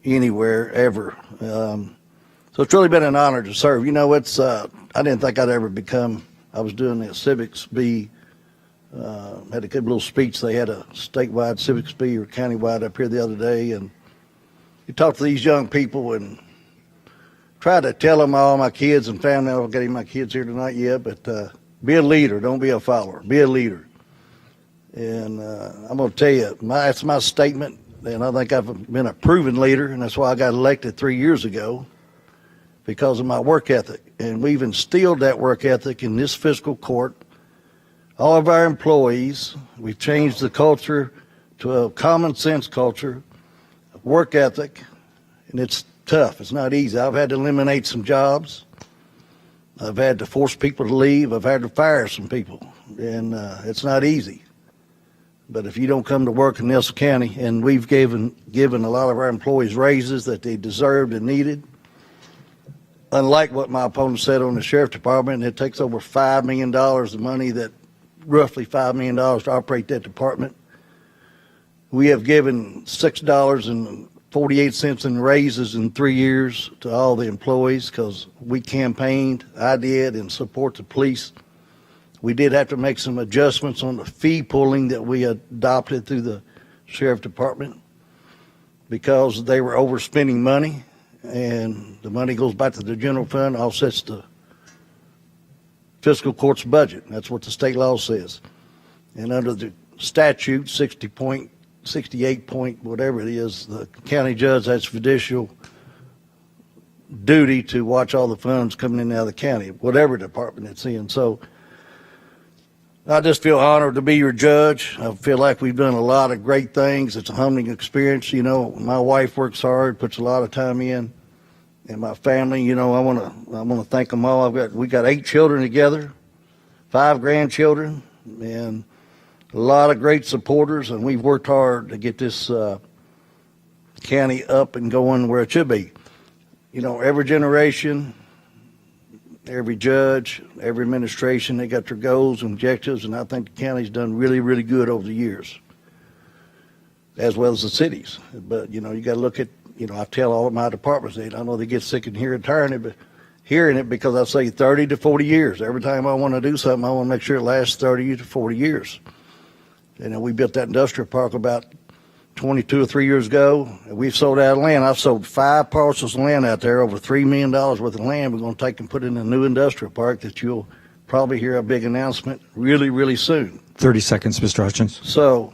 anywhere ever. So it's really been an honor to serve. You know, it's I didn't think I'd ever become. I was doing the civics bee. Had a good little speech. They had a statewide civics bee or countywide up here the other day, and you talk to these young people and try to tell them, all my kids and family. I don't get any of my kids here tonight yet, but be a leader. Don't be a follower. Be a leader. And I'm going to tell you, that's my statement, and I think I've been a proven leader, and that's why I got elected 3 years ago, because of my work ethic. And we've instilled that work ethic in this fiscal court. All of our employees, we've changed the culture to a common sense culture, work ethic, and it's tough. It's not easy. I've had to eliminate some jobs. I've had to force people to leave. I've had to fire some people, and it's not easy. But if you don't come to work in Nelson County, and we've given a lot of our employees raises that they deserved and needed, unlike what my opponent said on the sheriff department, it takes over $5 million of money, that roughly $5 million to operate that department. We have given $6 and 48 cents in raises in 3 years to all the employees because we campaigned, I did, in support the police. We did have to make some adjustments on the fee pooling that we adopted through the sheriff department because they were overspending money, and the money goes back to the general fund, offsets the fiscal court's budget. That's what the state law says. And under the statute, 68 point, whatever it is, the county judge has judicial duty to watch all the funds coming in and out of the county, whatever department it's in. So I just feel honored to be your judge. I feel like we've done a lot of great things. It's a humbling experience. You know, my wife works hard, puts a lot of time in, and my family. You know, I want to thank them all. We got 8 children together, 5 grandchildren, and a lot of great supporters. And we've worked hard to get this county up and going where it should be. You know, every generation, every judge, every administration, they got their goals and objectives, and I think the county's done really, really good over the years, as well as the cities. But, you know, you got to look at, you know, I tell all of my departments, I know they get sick and hearing it because I say 30 to 40 years. Every time I want to do something, I want to make sure it lasts 30 to 40 years. And we built that industrial park about 22 or 3 years ago. We've sold out of land. I've sold 5 parcels of land out there, over $3 million worth of land. We're going to take and put in a new industrial park that you'll probably hear a big announcement really, really soon. 30 seconds, Mr. Hutchins. So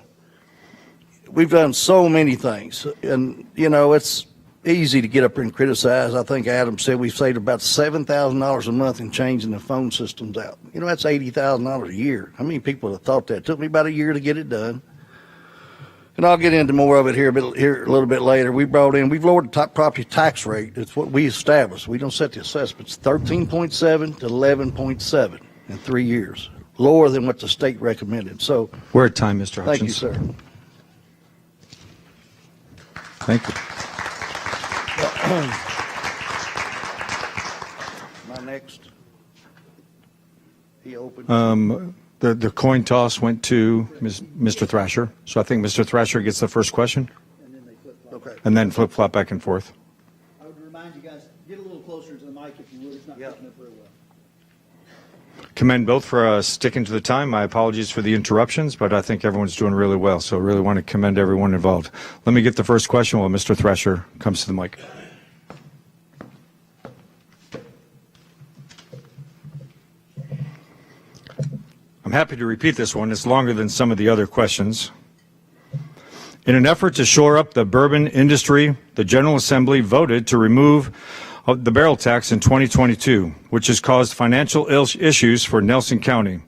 we've done so many things. And, you know, it's easy to get up here and criticize. I think Adam said we've saved about $7,000 a month in changing the phone systems out. You know, that's $80,000 a year. How many people have thought that? It took me about a year to get it done. And I'll get into more of it here a little bit later. We've lowered the top property tax rate. It's what we established. We don't set the assessments. 13.7 to 11.7 in 3 years, lower than what the state recommended. So We're at time, Mr. Hutchins. thank you, sir. Thank you. My next, he opened. The coin toss went to Mr. Thrasher, so I think Mr. Thrasher gets the first question, Okay. and then flip-flop back and forth. I would remind you guys, get a little closer to the mic if you would. It's not picking up very well. Commend both for sticking to the time. My apologies for the interruptions, but I think everyone's doing really well, so I really want to commend everyone involved. Let me get the first question while Mr. Thrasher comes to the mic. I'm happy to repeat this one. It's longer than some of the other questions. In an effort to shore up the bourbon industry, the General Assembly voted to remove the barrel tax in 2022, which has caused financial issues for Nelson County,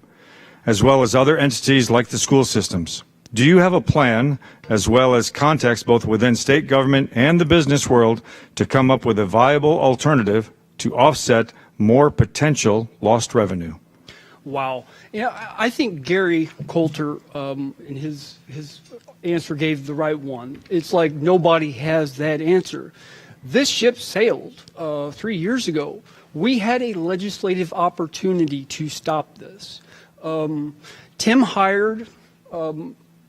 as well as other entities like the school systems. Do you have a plan, as well as contacts both within state government and the business world, to come up with a viable alternative to offset more potential lost revenue? Wow. Yeah, I think Gary Coulter in his answer gave the right one. It's like nobody has that answer. This ship sailed 3 years ago. We had a legislative opportunity to stop this. Tim hired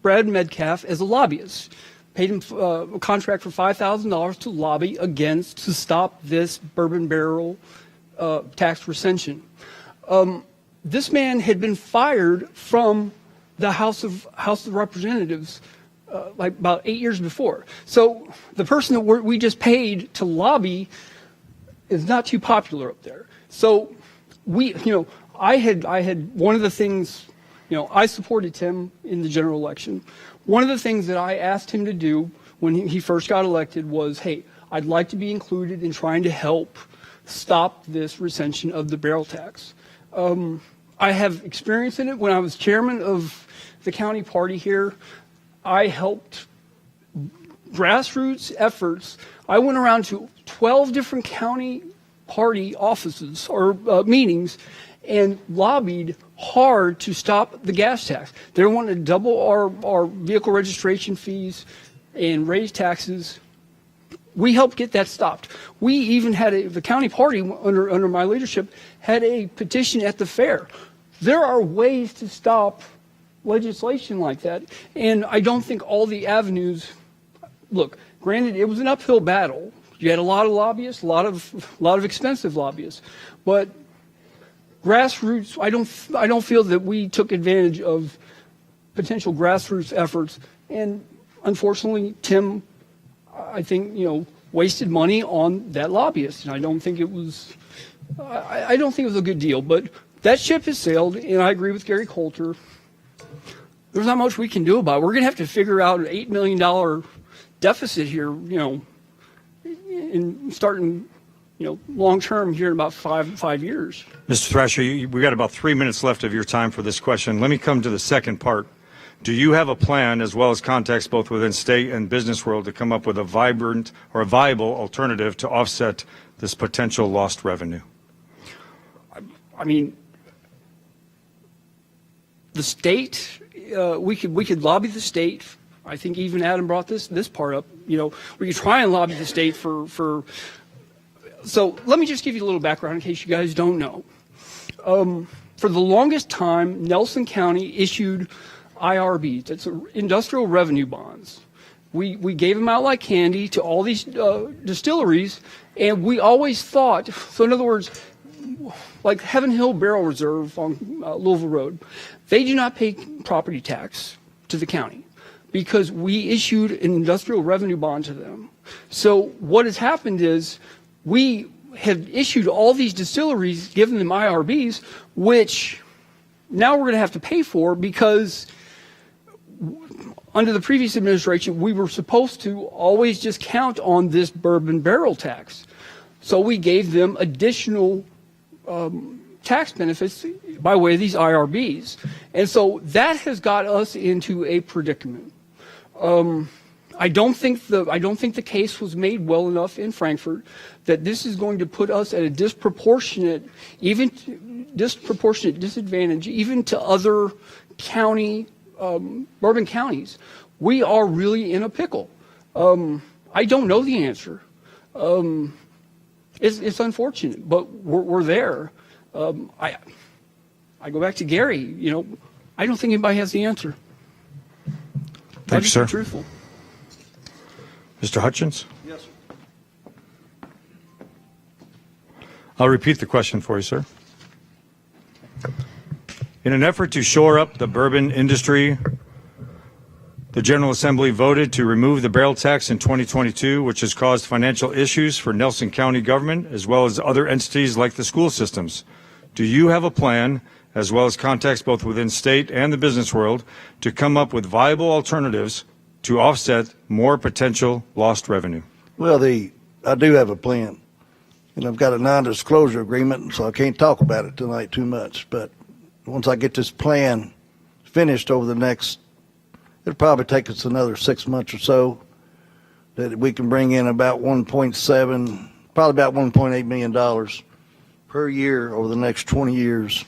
Brad Metcalf as a lobbyist, paid him a contract for $5,000 to lobby to stop this bourbon barrel tax rescension. This man had been fired from the House of Representatives like about 8 years before. So the person that we just paid to lobby is not too popular up there. So I had one of the things, I supported Tim in the general election. One of the things that I asked him to do when he first got elected was, hey, I'd like to be included in trying to help stop this recension of the barrel tax. I have experience in it. When I was chairman of the county party here, I helped grassroots efforts. I went around to 12 different county party offices or meetings and lobbied hard to stop the gas tax. They wanted to double our vehicle registration fees and raise taxes. We helped get that stopped. We even had the county party under my leadership had a petition at the fair. There are ways to stop legislation like that, and I don't think all the avenues. Look, Granted, it was an uphill battle. You had a lot of lobbyists, a lot of expensive lobbyists, but grassroots. I don't feel that we took advantage of potential grassroots efforts, and unfortunately, Tim, I think, wasted money on that lobbyist, and I don't think it was a good deal. But that ship has sailed, and I agree with Gary Coulter. There's not much we can do about it. We're going to have to figure out an $8 million deficit here, in starting, long term here in about five years. Mr. Thrasher, we got about 3 minutes left of your time for this question. Let me come to the second part. Do you have a plan, as well as context both within state and business world, to come up with a vibrant or a viable alternative to offset this potential lost revenue? I mean, the state, we could lobby the state. I think even Adam brought this part up. We could try and lobby the state for. So let me just give you a little background in case you guys don't know. For the longest time, Nelson County issued IRBs. That's industrial revenue bonds. We gave them out like candy to all these distilleries, and we always thought. So in other words, like Heaven Hill Barrel Reserve on Louisville Road, they do not pay property tax to the county because we issued an industrial revenue bond to them. So what has happened is we have issued all these distilleries, given them IRBs, which now we're going to have to pay for because under the previous administration, we were supposed to always just count on this bourbon barrel tax. So we gave them additional tax benefits by way of these IRBs. And so that has got us into a predicament. I don't think the case was made well enough in Frankfurt that this is going to put us at a disproportionate disadvantage even to other bourbon counties. We are really in a pickle. I don't know the answer. It's unfortunate, but we're there. I go back to Gary. I don't think anybody has the answer. Thank you, sir. Truthful. Mr. Hutchins? Yes, sir. I'll repeat the question for you, sir. In an effort to shore up the bourbon industry, the General Assembly voted to remove the barrel tax in 2022, which has caused financial issues for Nelson County government as well as other entities like the school systems. Do you have a plan, as well as contacts both within state and the business world, to come up with viable alternatives to offset more potential lost revenue? Well, I do have a plan, and I've got a non-disclosure agreement, so I can't talk about it tonight too much. But once I get this plan finished over the next, it'll probably take us another 6 months or so, that we can bring in about probably about $1.8 million per year over the next 20 years,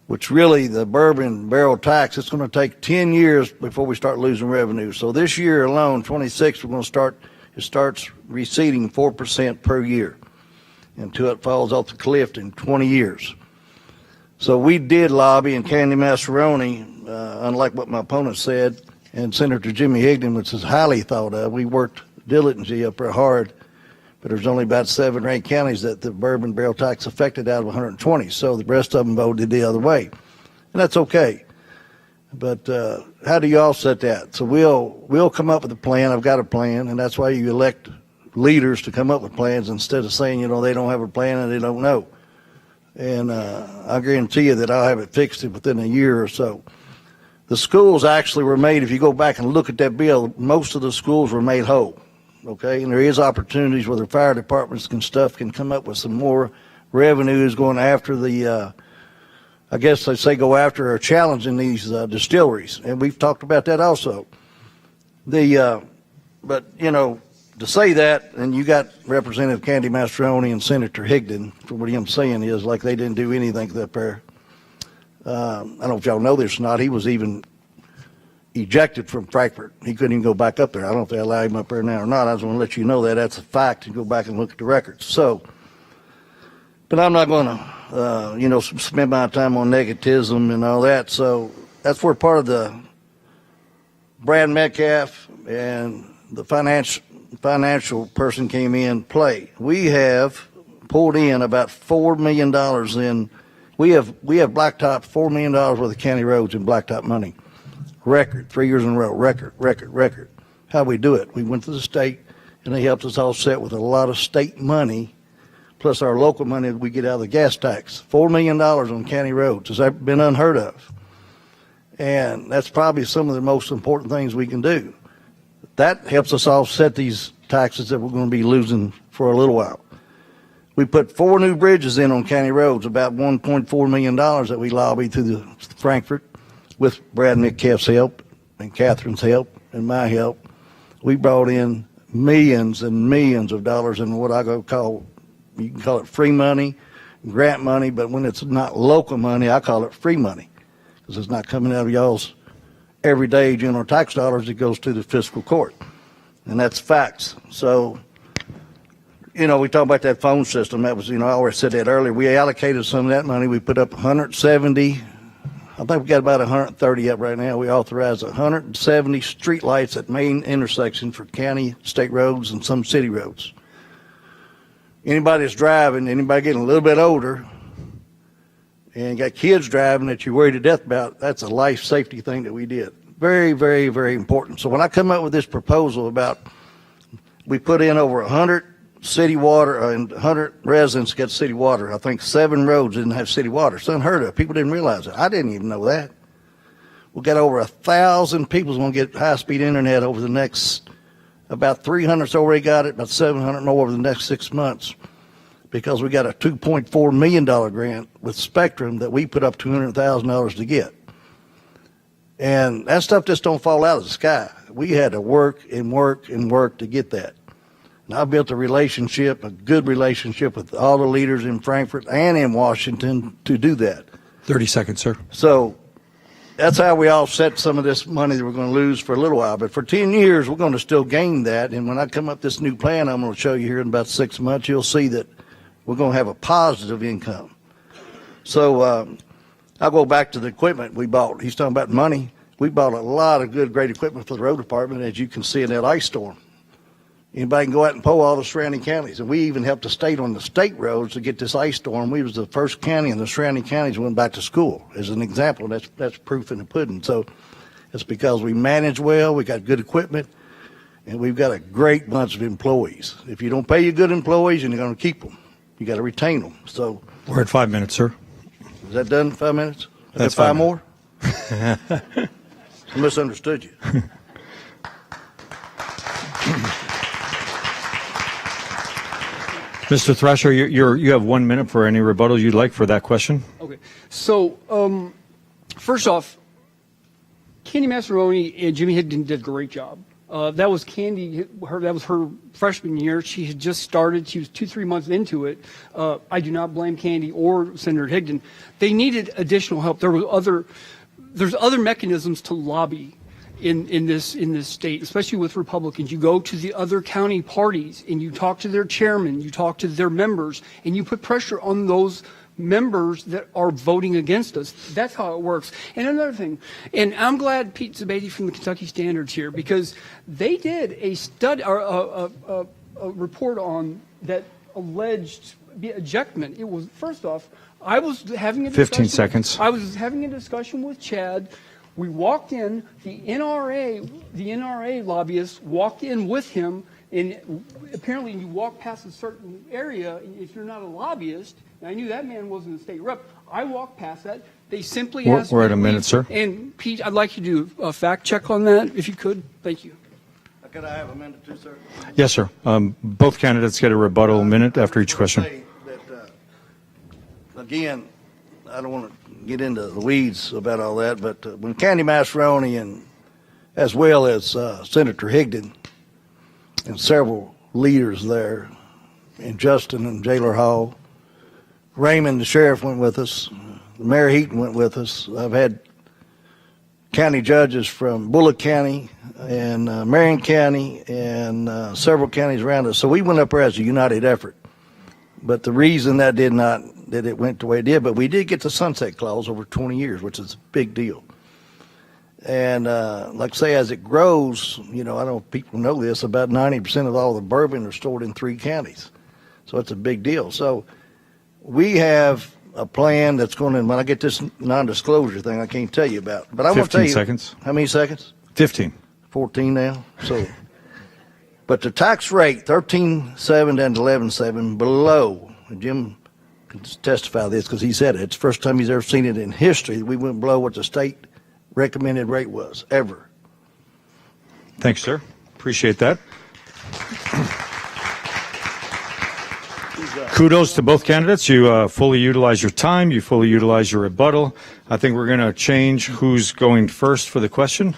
which really the bourbon barrel tax, it's going to take 10 years before we start losing revenue. So this year alone, 26, it starts receding 4% per year until it falls off the cliff in 20 years. So we did lobby, and Candy Massaroni, unlike what my opponent said, and Senator Jimmy Higdon, which is highly thought of, we worked diligently up there hard, but there's only about 7 or 8 counties that the bourbon barrel tax affected out of 120. So the rest of them voted the other way, and that's okay. But how do you offset that? So we'll come up with a plan. I've got a plan, and that's why you elect leaders to come up with plans instead of saying, they don't have a plan and they don't know. And I guarantee you that I'll have it fixed within a year or so. The schools actually were made, if you go back and look at that bill, most of the schools were made whole, okay? And there is opportunities where the fire departments can come up with some more revenues going after the, I guess they say go after or challenging these distilleries. And we've talked about that also. But, to say that, and you got Representative Candy Mastroni and Senator Higdon, for what I'm saying is like they didn't do anything up there. I don't know if y'all know this or not. He was even ejected from Frankfurt. He couldn't even go back up there. I don't know if they allow him up there now or not. I just want to let you know that that's a fact, and go back and look at the records. So, but I'm not going to, spend my time on negativism and all that. So that's where part of the Brad Metcalf and the finance financial person came in play. We have pulled in about $4 million in. We have blacktop $4 million worth of county roads in blacktop money. Record, 3 years in a row. Record. How we do it? We went to the state, and they helped us offset with a lot of state money, plus our local money that we get out of the gas tax. $4 million on county roads has been unheard of, and that's probably some of the most important things we can do. That helps us offset these taxes that we're going to be losing for a little while. We put 4 new bridges in on county roads, about $1.4 million that we lobbied through the Frankfurt with Brad Metcalf's help and Catherine's help and my help. We brought in millions and millions of dollars in what I go call, you can call it free money, grant money, but when it's not local money, I call it free money because it's not coming out of y'all's everyday general tax dollars. It goes to the fiscal court, and that's facts. So, we talk about that phone system. That was, I already said that earlier. We allocated some of that money. We put up 170. I think we got about 130 up right now. We authorized 170 street lights at main intersections for county, state roads, and some city roads. Anybody that's driving, anybody getting a little bit older, and got kids driving that you're worried to death about, that's a life safety thing that we did. Very, very, very important. So when I come up with this proposal about, we put in over 100 city water and 100 residents get city water. I think 7 roads didn't have city water. It's unheard of. People didn't realize it. I didn't even know that. We've got over 1,000 people going to get high-speed internet over the next, about 300's already got it, about 700 more over the next 6 months, because we got a $2.4 million grant with Spectrum that we put up $200,000 to get. And that stuff just don't fall out of the sky. We had to work and work and work to get that. And I built a good relationship with all the leaders in Frankfurt and in Washington to do that. 30 seconds, sir. So that's how we offset some of this money that we're going to lose for a little while. But for 10 years, we're going to still gain that. And when I come up with this new plan, I'm going to show you here in about 6 months, you'll see that we're going to have a positive income. So I'll go back to the equipment we bought. He's talking about money. We bought a lot of good, great equipment for the road department, as you can see in that ice storm. Anybody can go out and pull all the surrounding counties. And we even helped the state on the state roads to get this ice storm. We was the first county in the surrounding counties went back to school. As an example, that's proof in the pudding. So it's because we manage well, we got good equipment, and we've got a great bunch of employees. If you don't pay your good employees, and you're going to keep them, you got to retain them. So We're at 5 minutes, sir. is that done in 5 minutes? That's 5 5 more? I misunderstood you. Mr. Thrasher, you have 1 minute for any rebuttal you'd like for that question. Okay. So, first off, Candy Massaroni and Jimmy Higdon did a great job. That was Candy, that was her freshman year. She had just started. She was 2-3 months into it. I do not blame Candy or Senator Higdon. They needed additional help. There's other mechanisms to lobby in this state, especially with Republicans. You go to the other county parties and you talk to their chairman, you talk to their members, and you put pressure on those members that are voting against us. That's how it works. And another thing, and I'm glad Pete Zabady from the Kentucky Standard's here, because they did a study or a report on that alleged ejectment. It was, first off, I was having a discussion. 15 seconds. I was having a discussion with Chad. We walked in, the NRA lobbyists walked in with him, and apparently you walk past a certain area, if you're not a lobbyist, and I knew that man wasn't a state rep, I walked past that. They simply asked me We're at to a minute, leave. sir. And Pete, I'd like you to do a fact check on that, if you could. Thank you. Could I have a minute too, sir? Yes, sir. Both candidates get a rebuttal minute after each question. Again, I don't want to get into the weeds about all that, but when Candy Massaroni and as well as Senator Higdon and several leaders there, and Justin and Jailer Hall, Raymond, the sheriff, went with us. Mayor Heaton went with us. I've had county judges from Bullock County and Marion County and several counties around us. So we went up there as a united effort. But the reason that it went the way it did, but we did get the sunset clause over 20 years, which is a big deal. And like I say, as it grows, I don't know if people know this, about 90% of all the bourbon are stored in 3 counties. So it's a big deal. So we have a plan that's going to, when I get this non-disclosure thing, I can't tell you about. But I want to tell 15 you. seconds. How many seconds? 15. 14 now. So, but the tax rate, 13.7 and 11.7 below, and Jim can testify to this because he said it. It's the first time he's ever seen it in history. We went below what the state recommended rate was ever. Thanks, sir. Appreciate that. Kudos to both candidates. You fully utilize your time. You fully utilize your rebuttal. I think we're going to change who's going first for the question.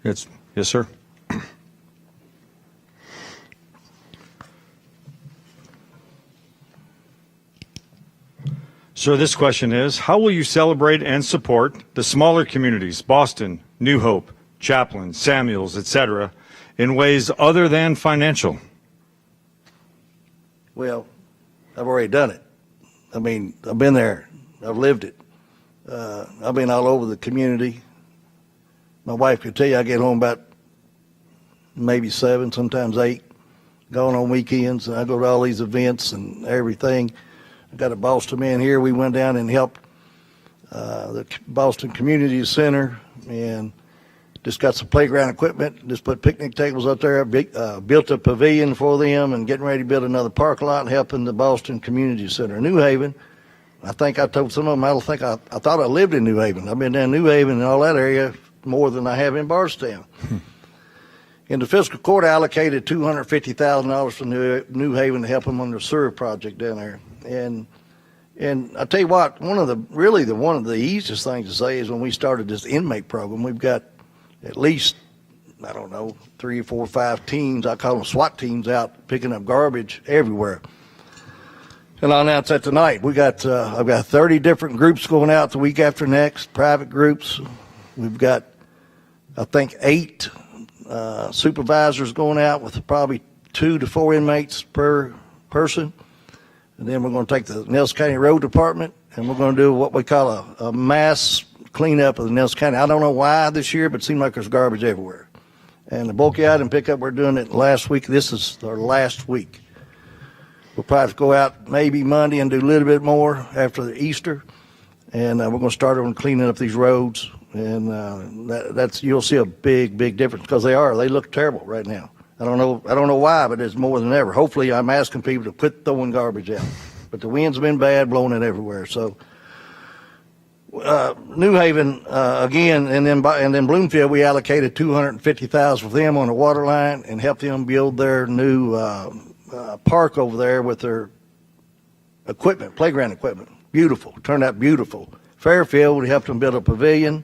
Yes, sir. Sir, this question is, how will you celebrate and support the smaller communities, Boston, New Hope, Chaplin, Samuels, etc., in ways other than financial? Well, I've already done it. I mean, I've been there. I've lived it. I've been all over the community. My wife could tell you I get home about maybe 7, sometimes 8, going on weekends, and I go to all these events and everything. I got a Boston man here. We went down and helped the Boston Community Center and just got some playground equipment, just put picnic tables up there, built a pavilion for them, and getting ready to build another parking lot and helping the Boston Community Center. New Haven, I think I told some of them, I thought I lived in New Haven. I've been down New Haven and all that area more than I have in Bardstown. In the fiscal court, I allocated $250,000 for New Haven to help them on the sewer project down there. And I tell you what, one of the easiest things to say is when we started this inmate program, we've got at least, 3 or 4 or 5 teams, I call them SWAT teams, out picking up garbage everywhere. And I'll announce that tonight. I've got 30 different groups going out the week after next, private groups. We've got, I think, 8 supervisors going out with probably 2 to 4 inmates per person. And then we're going to take the Nelson County Road Department, and we're going to do what we call a mass cleanup of the Nelson County. I don't know why this year, but it seems like there's garbage everywhere. And the bulky item pickup, we're doing it last week. This is our last week. We'll probably go out maybe Monday and do a little bit more after the Easter. And we're going to start on cleaning up these roads. And that's you'll see a big, big difference because they look terrible right now. I don't know why, but it's more than ever. Hopefully, I'm asking people to quit throwing garbage out. But the wind's been bad, blowing it everywhere. So, New Haven again, and then Bloomfield, we allocated $250,000 for them on the water line and helped them build their new park over there with their equipment, playground equipment. Beautiful, turned out beautiful. Fairfield, we helped them build a pavilion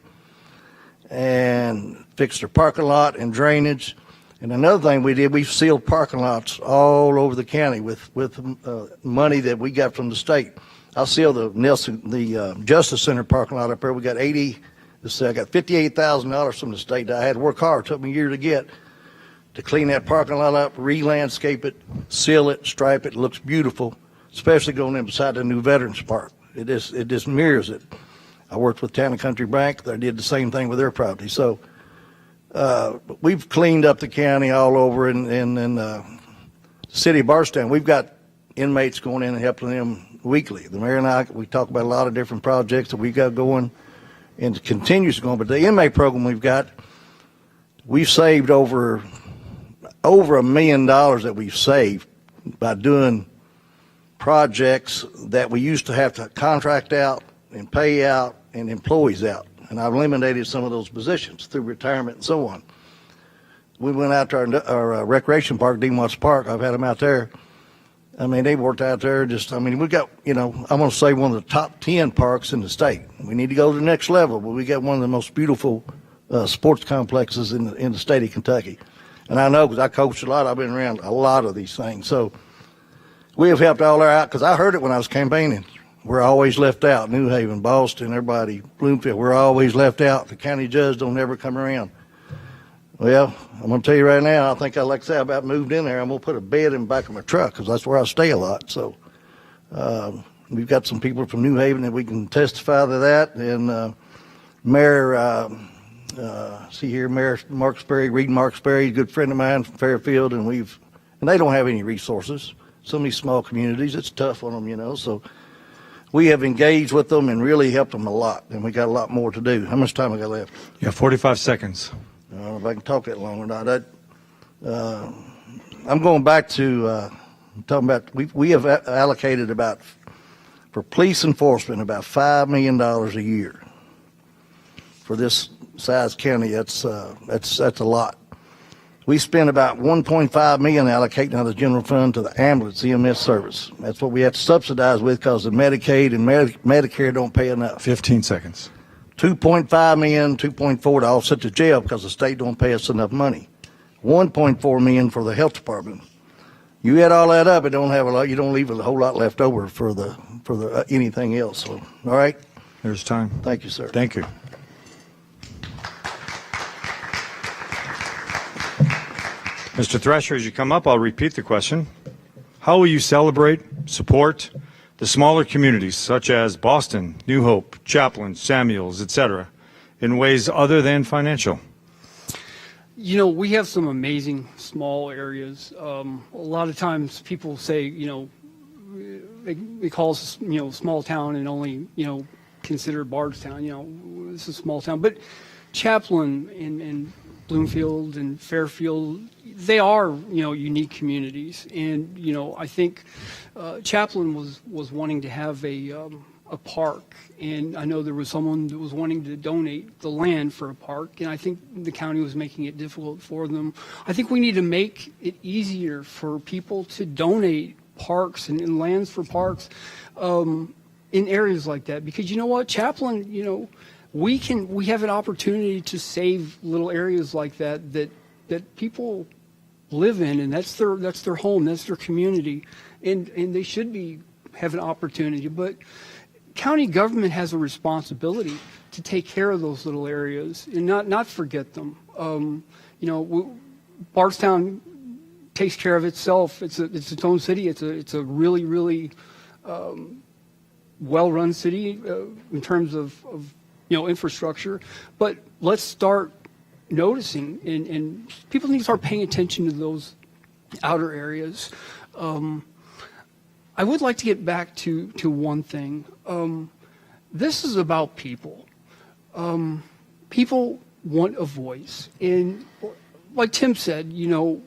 and fix their parking lot and drainage. And another thing we did, we sealed parking lots all over the county with money that we got from the state. I sealed the Justice Center parking lot up there. We got I got $58,000 from the state that I had to work hard. It took me a year to get to clean that parking lot up, re-landscape it, seal it, stripe it. It looks beautiful, especially going in beside the new Veterans Park. It just mirrors it. I worked with Town and Country Bank. They did the same thing with their property. So we've cleaned up the county all over. In the city of Bardstown, we've got inmates going in and helping them weekly. The mayor and I, we talk about a lot of different projects that we've got going and continues going. But the inmate program we've saved over $1 million that we've saved by doing projects that we used to have to contract out and pay out and employees out. And I've eliminated some of those positions through retirement and so on. We went out to our recreation park, Dean Watts Park. I've had them out there. I mean, they've worked out there we got, I'm going to say one of the top 10 parks in the state. We need to go to the next level, but we got one of the most beautiful sports complexes in the state of Kentucky. And I know because I coached a lot. I've been around a lot of these things. So we have helped all our out because I heard it when I was campaigning. We're always left out. New Haven, Boston, everybody, Bloomfield, we're always left out. The county judge don't ever come around. Well, I'm going to tell you right now, I think like I said, I about moved in there. I'm going to put a bed in the back of my truck because that's where I stay a lot. So we've got some people from New Haven that we can testify to that. And Mayor, see here, Mayor Marksberry, Reed Marksberry, a good friend of mine from Fairfield, and they don't have any resources. Some of these small communities, it's tough on them, you know, so we have engaged with them and really helped them a lot, and we got a lot more to do. How much time I got left? You have 45 seconds. I don't know if I can talk that long or not. I'm going back to talking about, we have allocated for police enforcement, about $5 million a year. For this size county, that's a lot. We spend about $1.5 million allocating out of the general fund to the ambulance EMS service. That's what we have to subsidize with because the Medicaid and Medicare don't pay enough. 15 seconds. $2.5 million, $2.4 to offset the jail because the state don't pay us enough money. $1.4 million for the health department. You add all that up, it don't have a lot. You don't leave a whole lot left over for the anything else. So, all right. There's time. Thank you, sir. Thank you. Mr. Thrasher, as you come up, I'll repeat the question. How will you celebrate, support the smaller communities such as Boston, New Hope, Chaplin, Samuels, etc., in ways other than financial? You know, we have some amazing small areas. A lot of times people say, you know, they call us, you know, small town and only, you know, consider Bardstown. You know, this is a small town. But Chaplin and Bloomfield and Fairfield, they are, you know, unique communities. And, you know, I think Chaplin was wanting to have a park, and I know there was someone that was wanting to donate the land for a park, and I think the county was making it difficult for them. I think we need to make it easier for people to donate parks and lands for parks in areas like that, because you know what, Chaplin, you know, we have an opportunity to save little areas like that people live in, and that's their home, that's their community, and they should have an opportunity. But county government has a responsibility to take care of those little areas and not forget them. You know, Bardstown takes care of itself. It's its own city. It's a really, really well-run city in terms of you know, infrastructure. But let's start noticing, and people need to start paying attention to those outer areas. I would like to get back to one thing. This is about people. People want a voice, and like Tim said, you know,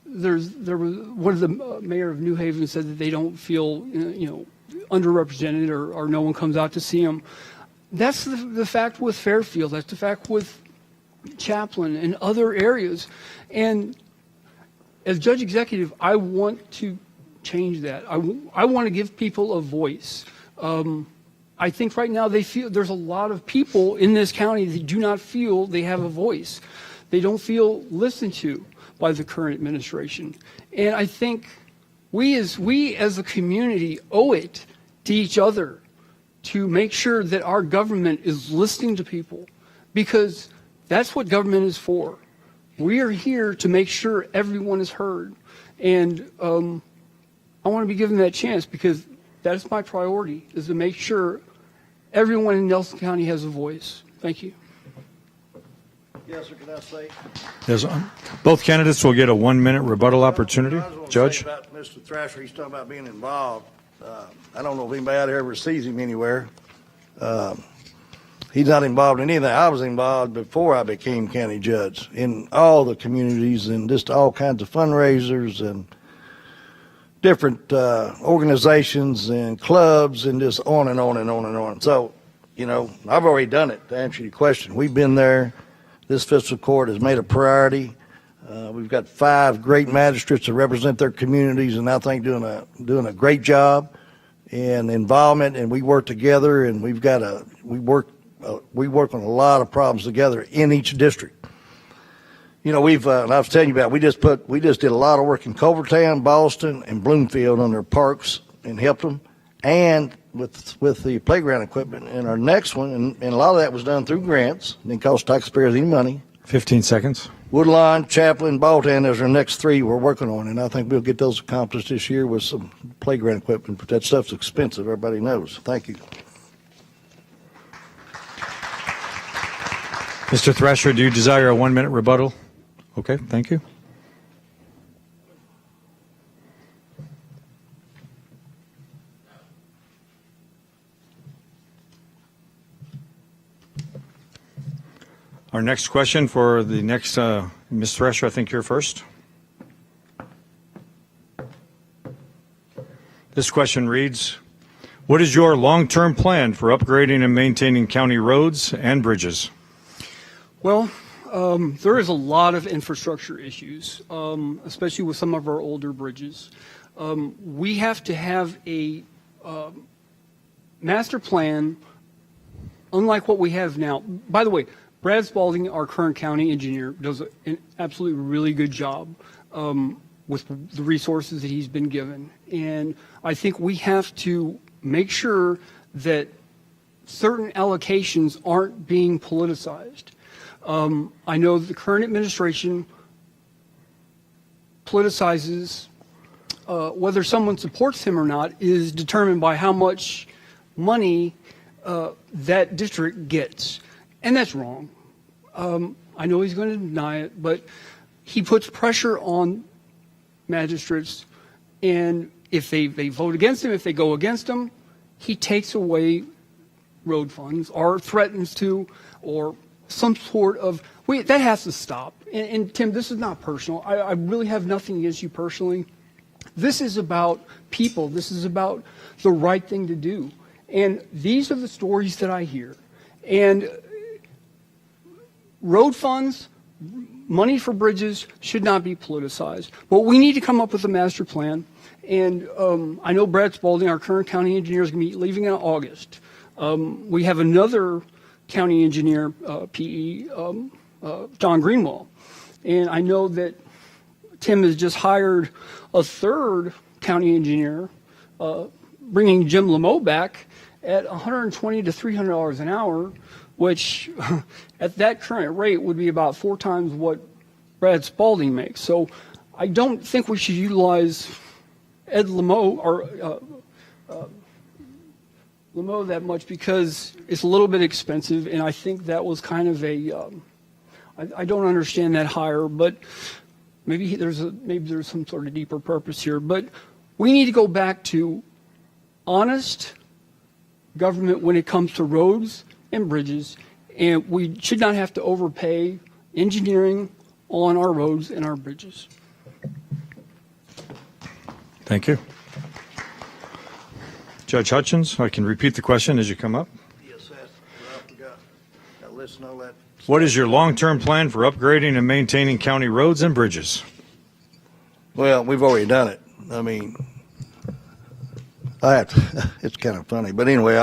there was one of the mayor of New Haven said that they don't feel, you know, underrepresented or no one comes out to see them. That's the fact with Fairfield. That's the fact with Chaplin and other areas. And as judge executive, I want to change that. I want to give people a voice. I think right now there's a lot of people in this county that do not feel they have a voice. They don't feel listened to by the current administration. And I think we as a community owe it to each other to make sure that our government is listening to people, because that's what government is for. We are here to make sure everyone is heard. And I want to be given that chance, because that's my priority, is to make sure everyone in Nelson County has a voice. Thank you. Yes, sir, can I say? Yes, both candidates will get a 1-minute rebuttal opportunity. Judge? About Mr. Thrasher, he's talking about being involved. I don't know if anybody out there ever sees him anywhere. He's not involved in anything. I was involved before I became county judge in all the communities and just all kinds of fundraisers and different organizations and clubs and just on and on and on and on. So, you know, I've already done it, to answer your question. We've been there. This fiscal court has made a priority. We've got 5 great magistrates that represent their communities, and I think doing a great job in involvement. And we work together, and we work on a lot of problems together in each district. You know, and I was telling you about, we just did a lot of work in Culvertown, Boston, and Bloomfield on their parks and helped them, and with the playground equipment. And our next one, and a lot of that was done through grants, didn't cost taxpayers any money. 15 seconds. Woodlawn, Chaplin, Bolton, there's our next 3 we're working on, and I think we'll get those accomplished this year with some playground equipment, but that stuff's expensive, everybody knows. Thank you. Mr. Thrasher, do you desire a 1-minute rebuttal? Okay, thank you. Our next question for the next, Ms. Thrasher, I think you're first. This question reads, what is your long-term plan for upgrading and maintaining county roads and bridges? Well, there is a lot of infrastructure issues, especially with some of our older bridges. We have to have a master plan unlike what we have now. By the way, Brad Spalding, our current county engineer, does an absolutely really good job with the resources that he's been given. And I think we have to make sure that certain allocations aren't being politicized. I know the current administration politicizes whether someone supports him or not is determined by how much money that district gets. And that's wrong. I know he's going to deny it, but he puts pressure on magistrates, and if they vote against him, if they go against him, he takes away road funds or threatens to, or some sort of, that has to stop. And Tim, this is not personal. I really have nothing against you personally. This is about people. This is about the right thing to do. And these are the stories that I hear. And road funds, money for bridges should not be politicized. But we need to come up with a master plan. And I know Brad Spalding, our current county engineer, is going to be leaving in August. We have another county engineer, PE, John Greenwald. And I know that Tim has just hired a third county engineer, bringing Jim Lameau back at $120 to $300 an hour, which at that current rate would be about 4 times what Brad Spalding makes. So I don't think we should utilize Ed Lameau or Lameau that much because it's a little bit expensive, and I think that was kind of a I don't understand that hire, but maybe there's some sort of deeper purpose here. But we need to go back to honest government when it comes to roads and bridges, and we should not have to overpay engineering on our roads and our bridges. Thank you. Judge Hutchins, I can repeat the question as you come up. Yes, sir. I forgot. I listened to all that. What is your long-term plan for upgrading and maintaining county roads and bridges? Well, we've already done it. I mean, it's kind of funny, but anyway,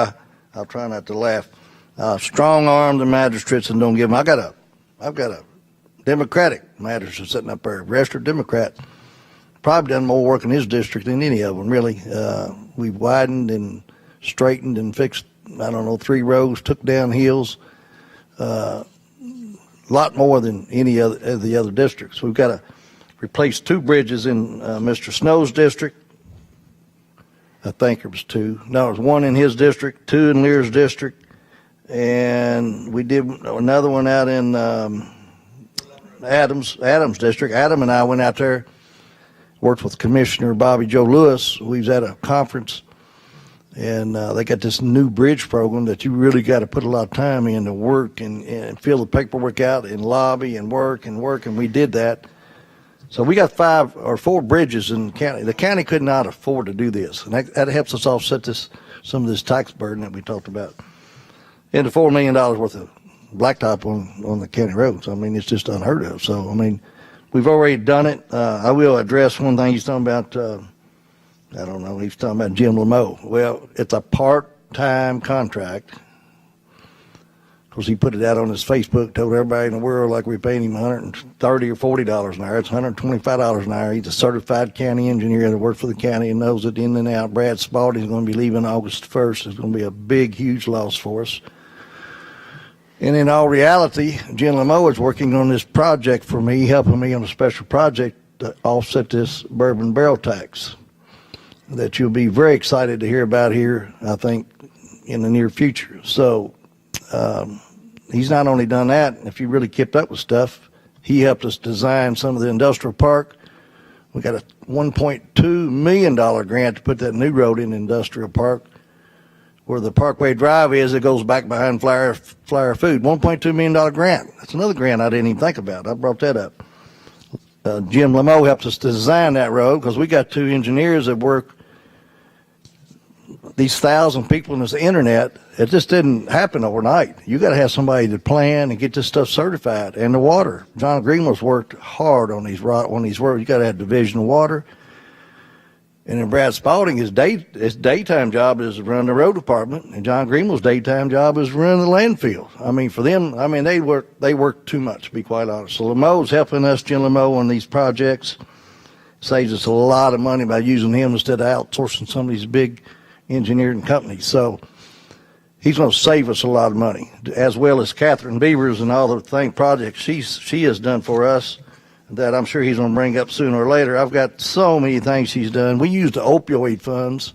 I'll try not to laugh. Strong arm the magistrates and don't give them. I've got a Democratic magistrate sitting up there, registered Democrat. Probably done more work in his district than any of them, really. We've widened and straightened and fixed, 3 roads, took down hills. A lot more than any of the other districts. We've got to replace 2 bridges in Mr. Snow's district. I think there was 2. No, it was 1 in his district, 2 in Lear's district, and we did another one out in Adams district. Adam and I went out there, worked with Commissioner Bobby Joe Lewis. We was at a conference, and they got this new bridge program that you really got to put a lot of time in to work and fill the paperwork out and lobby and work, and we did that. So we got 5 or 4 bridges in the county. The county could not afford to do this, and that helps us offset some of this tax burden that we talked about. And the $4 million worth of blacktop on the county roads. I mean, it's just unheard of. So, I mean, we've already done it. I will address one thing he's talking about. He's talking about Jim Lameau. Well, it's a part-time contract. Of course, he put it out on his Facebook, told everybody in the world like we're paying him $130 or $40 an hour. It's $125 an hour. He's a certified county engineer that works for the county and knows it in and out. Brad Spalding is going to be leaving August 1st. It's going to be a big, huge loss for us. And in all reality, Jim Lameau is working on this project for me, helping me on a special project to offset this bourbon barrel tax that you'll be very excited to hear about here, I think, in the near future. So he's not only done that, if you really kept up with stuff, he helped us design some of the industrial park. We got a $1.2 million grant to put that new road in industrial park. Where the Parkway Drive is, it goes back behind Flyer Food. $1.2 million grant. That's another grant I didn't even think about. I brought that up. Jim Lameau helped us design that road because we got 2 engineers that work these 1,000 people on this internet. It just didn't happen overnight. You got to have somebody to plan and get this stuff certified. And the water. John Greenwell's worked hard on these roads. You got to have division of water. And then Brad Spalding, his daytime job is to run the road department, and John Greenwell's daytime job is to run the landfill. I mean, for them, I mean, they work too much, to be quite honest. So Lameau's helping us, Jim Lameau, on these projects. Saves us a lot of money by using him instead of outsourcing some of these big engineering companies. So he's going to save us a lot of money, as well as Catherine Beavers and all the projects she has done for us that I'm sure he's going to bring up sooner or later. I've got so many things she's done. We used the opioid funds,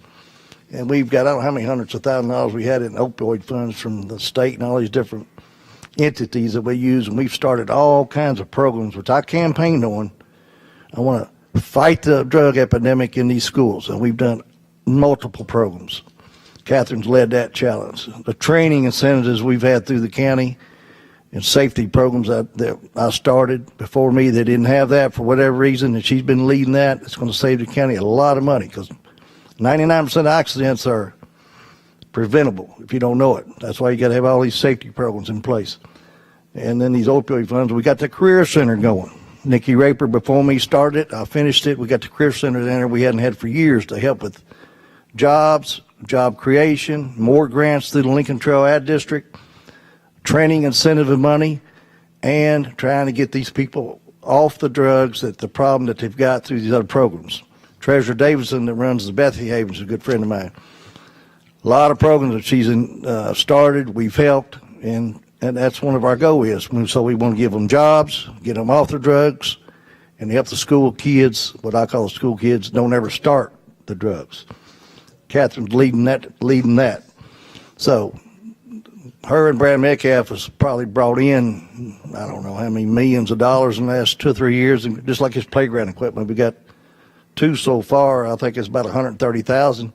and we've got, I don't know how many hundreds of thousands of dollars we had in opioid funds from the state and all these different entities that we use, and we've started all kinds of programs, which I campaigned on. I want to fight the drug epidemic in these schools, and we've done multiple programs. Catherine's led that challenge. The training incentives we've had through the county and safety programs that I started before me, they didn't have that for whatever reason, and she's been leading that. It's going to save the county a lot of money because 99% of accidents are preventable if you don't know it. That's why you got to have all these safety programs in place. And then these opioid funds, we got the Career Center going. Nikki Raper before me started it. I finished it. We got the Career Center there we hadn't had for years to help with jobs, job creation, more grants through the Lincoln Trail Ad District, training incentive of money, and trying to get these people off the drugs, that the problem that they've got through these other programs. Treasurer Davidson that runs the Bethany Haven is a good friend of mine. A lot of programs that she's started, we've helped, and that's one of our goals is. So we want to give them jobs, get them off the drugs, and help the school kids, what I call the school kids, don't ever start the drugs. Catherine's leading that. So her and Brad Metcalf has probably brought in, I don't know how many millions of dollars in the last 2 or 3 years, and just like his playground equipment. We got 2 so far. I think it's about $130,000.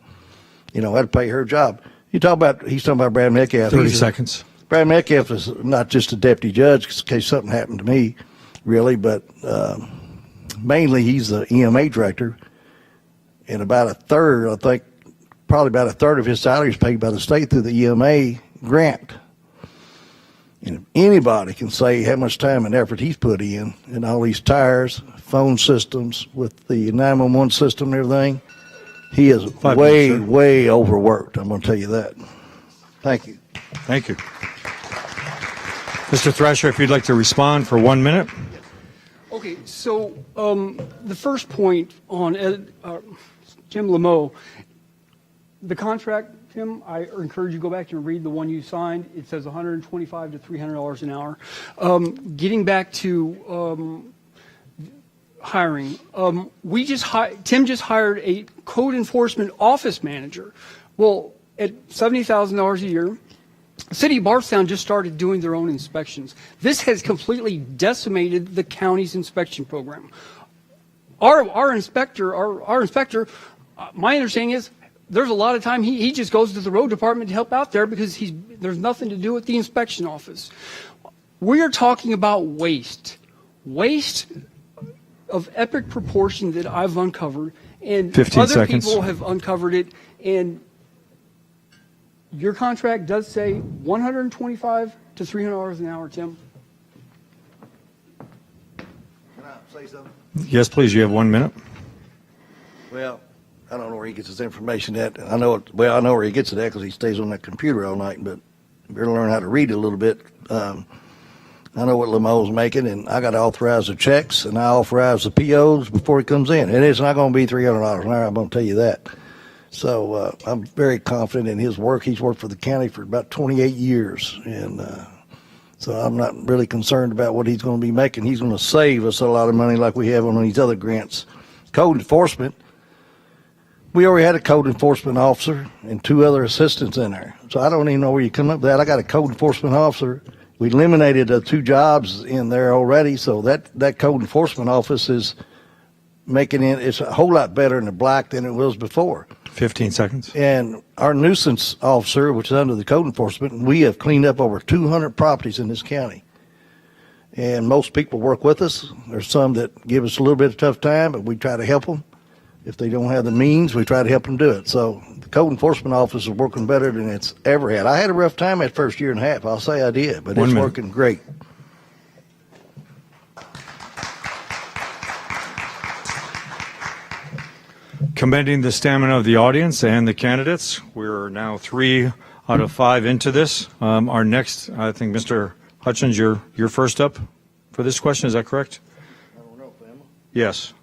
That'd pay her job. He's talking about Brad Metcalf. 30 seconds. Brad Metcalf is not just a deputy judge in case something happened to me, really, but mainly he's the EMA director, and about a third, I think, probably about a third of his salary is paid by the state through the EMA grant. And if anybody can say how much time and effort he's put in all these tires, phone systems with the 911 system and everything, he is way overworked. I'm going to tell you that. Thank you. Thank you. Mr. Thrasher, if you'd like to respond for 1 minute. Okay, so the first point on Jim Lameau, the contract, Tim, I encourage you to go back and read the one you signed. It says $125 to $300 an hour. Getting back to hiring, Tim just hired a code enforcement office manager. Well, at $70,000 a year, the city of Bardstown just started doing their own inspections. This has completely decimated the county's inspection program. Our inspector, my understanding is, there's a lot of time he just goes to the road department to help out there because there's nothing to do with the inspection office. We are talking about waste of epic proportion that I've uncovered, and other people have uncovered it. And your contract does say $125 to $300 an hour, Tim. Can I say something? Yes, please. You have 1 minute. Well, I don't know where he gets his information at. I know where he gets it at because he stays on that computer all night, but you better learn how to read it a little bit. I know what Lameau's making, and I got to authorize the checks, and I authorize the POs before he comes in. And it's not going to be $300 an hour, I'm going to tell you that. So I'm very confident in his work. He's worked for the county for about 28 years, and so I'm not really concerned about what he's going to be making. He's going to save us a lot of money like we have on these other grants. Code enforcement, we already had a code enforcement officer and 2 other assistants in there. So I don't even know where you come up with that. I got a code enforcement officer We eliminated 2 jobs in there already, so that code enforcement office is making it's a whole lot better in the black than it was before. 15 seconds. And our nuisance officer, which is under the code enforcement, we have cleaned up over 200 properties in this county. And most people work with us. There's some that give us a little bit of tough time, but we try to help them. If they don't have the means, we try to help them do it. So the code enforcement office is working better than it's ever had. I had a rough time that first year and a half. I'll say I did, but it's working great. Commending the stamina of the audience and the candidates. We're now 3 out of 5 into this. Our next, I think, Mr. Hutchins, you're first up for this question. Is that correct? I don't know, Pamela. Yes.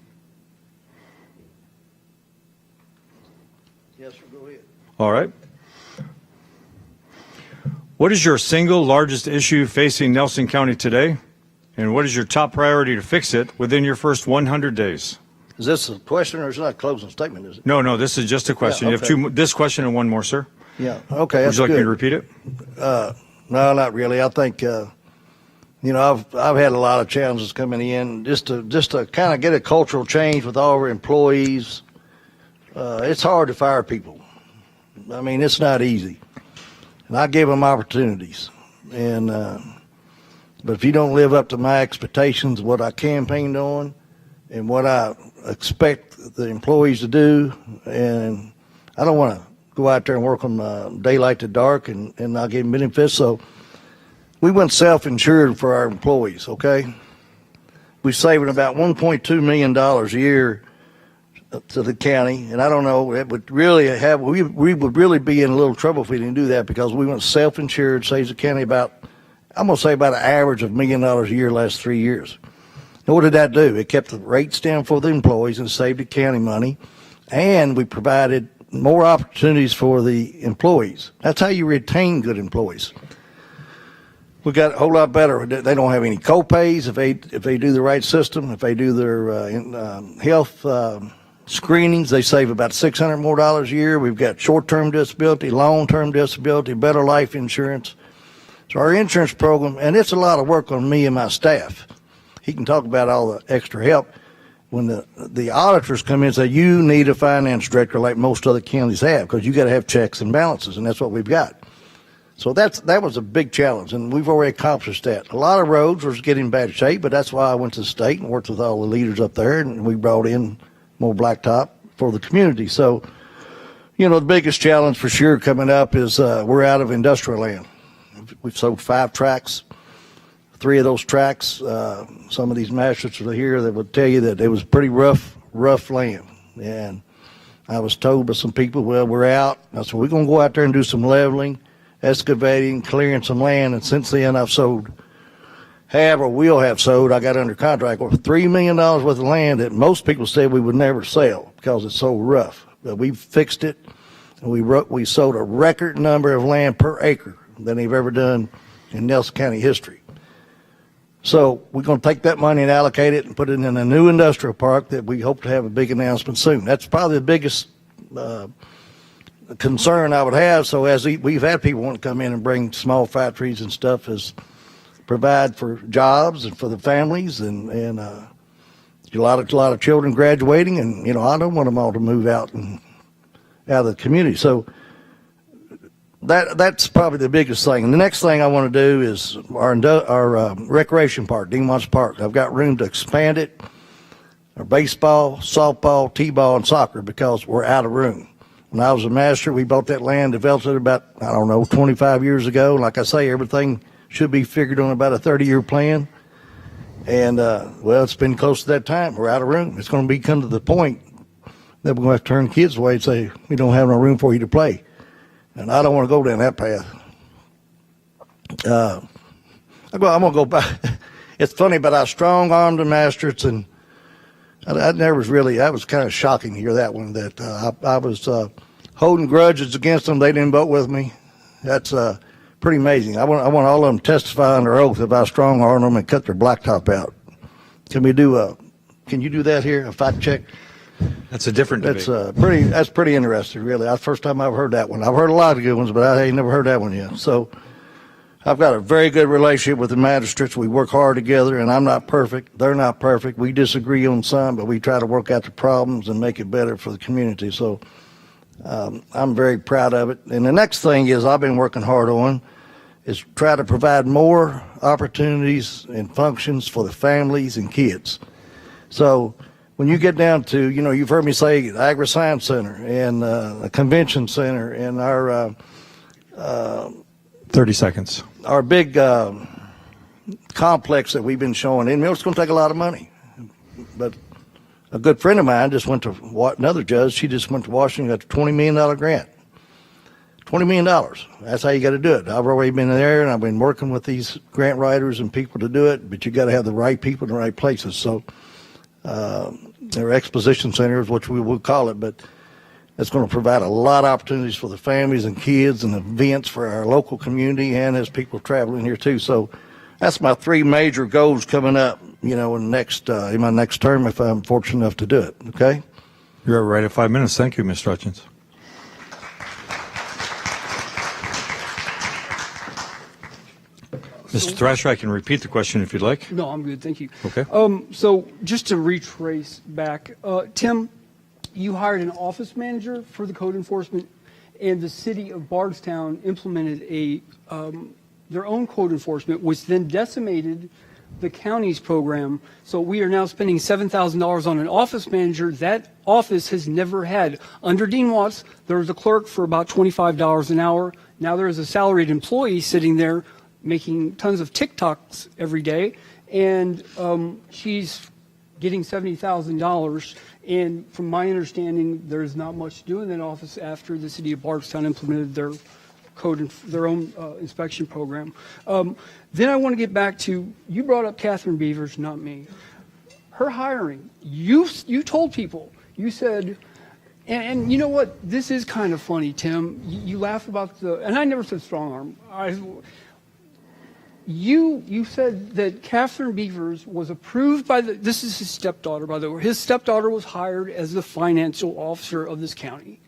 Yes, sir, go ahead. All right. What is your single largest issue facing Nelson County today? And what is your top priority to fix it within your first 100 days? Is this a question or is it not a closing statement, is it? No, this is just a question. Yeah, You have 2, this question and one more, sir. Yeah, okay, Would that's you like good. me to repeat it? No, not really. I think, I've had a lot of challenges coming in just to kind of get a cultural change with all our employees. It's hard to fire people. I mean, it's not easy. And I give them opportunities. And, but if you don't live up to my expectations, what I campaigned on and what I expect the employees to do, and I don't want to go out there and work them daylight to dark and not give them benefits. So we went self-insured for our employees, okay? We're saving about $1.2 million a year to the county, and I don't know, it would really have, we would really be in a little trouble if we didn't do that, because we went self-insured, saves the county about, I'm going to say about an average of $1 million a year last 3 years. And what did that do? It kept the rates down for the employees and saved the county money, and we provided more opportunities for the employees. That's how you retain good employees. We got a whole lot better. They don't have any co-pays if they do the right system. If they do their health screenings, they save about $600 more a year. We've got short-term disability, long-term disability, better life insurance. So our insurance program, and it's a lot of work on me and my staff. He can talk about all the extra help. When the auditors come in and say, you need a finance director like most other counties have, because you got to have checks and balances, and that's what we've got. So that was a big challenge, and we've already accomplished that. A lot of roads were getting in bad shape, but that's why I went to the state and worked with all the leaders up there, and we brought in more blacktop for the community. So, the biggest challenge for sure coming up is we're out of industrial land. We've sold 5 tracts. 3 of those tracts, some of these magistrates are here that would tell you that it was pretty rough land. And I was told by some people, well, we're out. I said, we're going to go out there and do some leveling, excavating, clearing some land. And since then, I've sold, will have sold, I got under contract over $3 million worth of land that most people said we would never sell because it's so rough. But we fixed it, and we sold a record number of land per acre than they've ever done in Nelson County history. So we're going to take that money and allocate it and put it in a new industrial park that we hope to have a big announcement soon. That's probably the biggest concern I would have. So as we've had people want to come in and bring small factories and stuff, as provide for jobs and for the families and a lot of children graduating, and I don't want them all to move out of the community. So that's probably the biggest thing. And the next thing I want to do is our recreation park, Demon's Park. I've got room to expand it, our baseball, softball, t-ball, and soccer, because we're out of room. When I was a master, we bought that land, developed it about, 25 years ago. Like I say, everything should be figured on about a 30-year plan. And, it's been close to that time. We're out of room. It's going to come to the point that we're going to have to turn kids away and say, we don't have no room for you to play. And I don't want to go down that path. I'm going to go back. It's funny, but I strong-armed the magistrates, and I never was really, that was kind of shocking to hear that one, that I was holding grudges against them. They didn't vote with me. That's pretty amazing. I want all of them to testify under oath if I strong-armed them and cut their blacktop out. Can you do that here, a fact check? That's a different debate. That's pretty interesting, really. That's the first time I've heard that one. I've heard a lot of good ones, but I ain't never heard that one yet. So I've got a very good relationship with the magistrates. We work hard together, and I'm not perfect. They're not perfect. We disagree on some, but we try to work out the problems and make it better for the community. So I'm very proud of it. And the next thing is I've been working hard on is try to provide more opportunities and functions for the families and kids. So when you get down to, you've heard me say the Agri-Science Center and the Convention Center and our 30 seconds. Our big complex that we've been showing, and it's going to take a lot of money. But a good friend of mine just went to, another judge, she just went to Washington, got a $20 million grant. $20 million. That's how you got to do it. I've already been there, and I've been working with these grant writers and people to do it, but you got to have the right people in the right places. So their exposition centers, which we will call it, but it's going to provide a lot of opportunities for the families and kids and events for our local community and as people traveling here too. So that's my 3 major goals coming up, in my next term if I'm fortunate enough to do it. Okay? You're right at 5 minutes. Thank you, Mr. Hutchins. Mr. Thrasher, I can repeat the question if you'd like. No, I'm good. Thank you. Okay. So just to retrace back, Tim, you hired an office manager for the code enforcement, and the city of Bardstown implemented their own code enforcement, which then decimated the county's program. So we are now spending $7,000 on an office manager that office has never had. Under Dean Watts, there was a clerk for about $25 an hour. Now there is a salaried employee sitting there making tons of TikToks every day, and she's getting $70,000. And from my understanding, there's not much to do in that office after the city of Bardstown implemented their code, their own inspection program. Then I want to get back to, you brought up Catherine Beavers, not me. Her hiring, you told people, you said, and you know what, this is kind of funny, Tim. You laugh about and I never said strong arm. You said that Catherine Beavers was approved by this is his stepdaughter, by the way. His stepdaughter was hired as the financial officer of this county.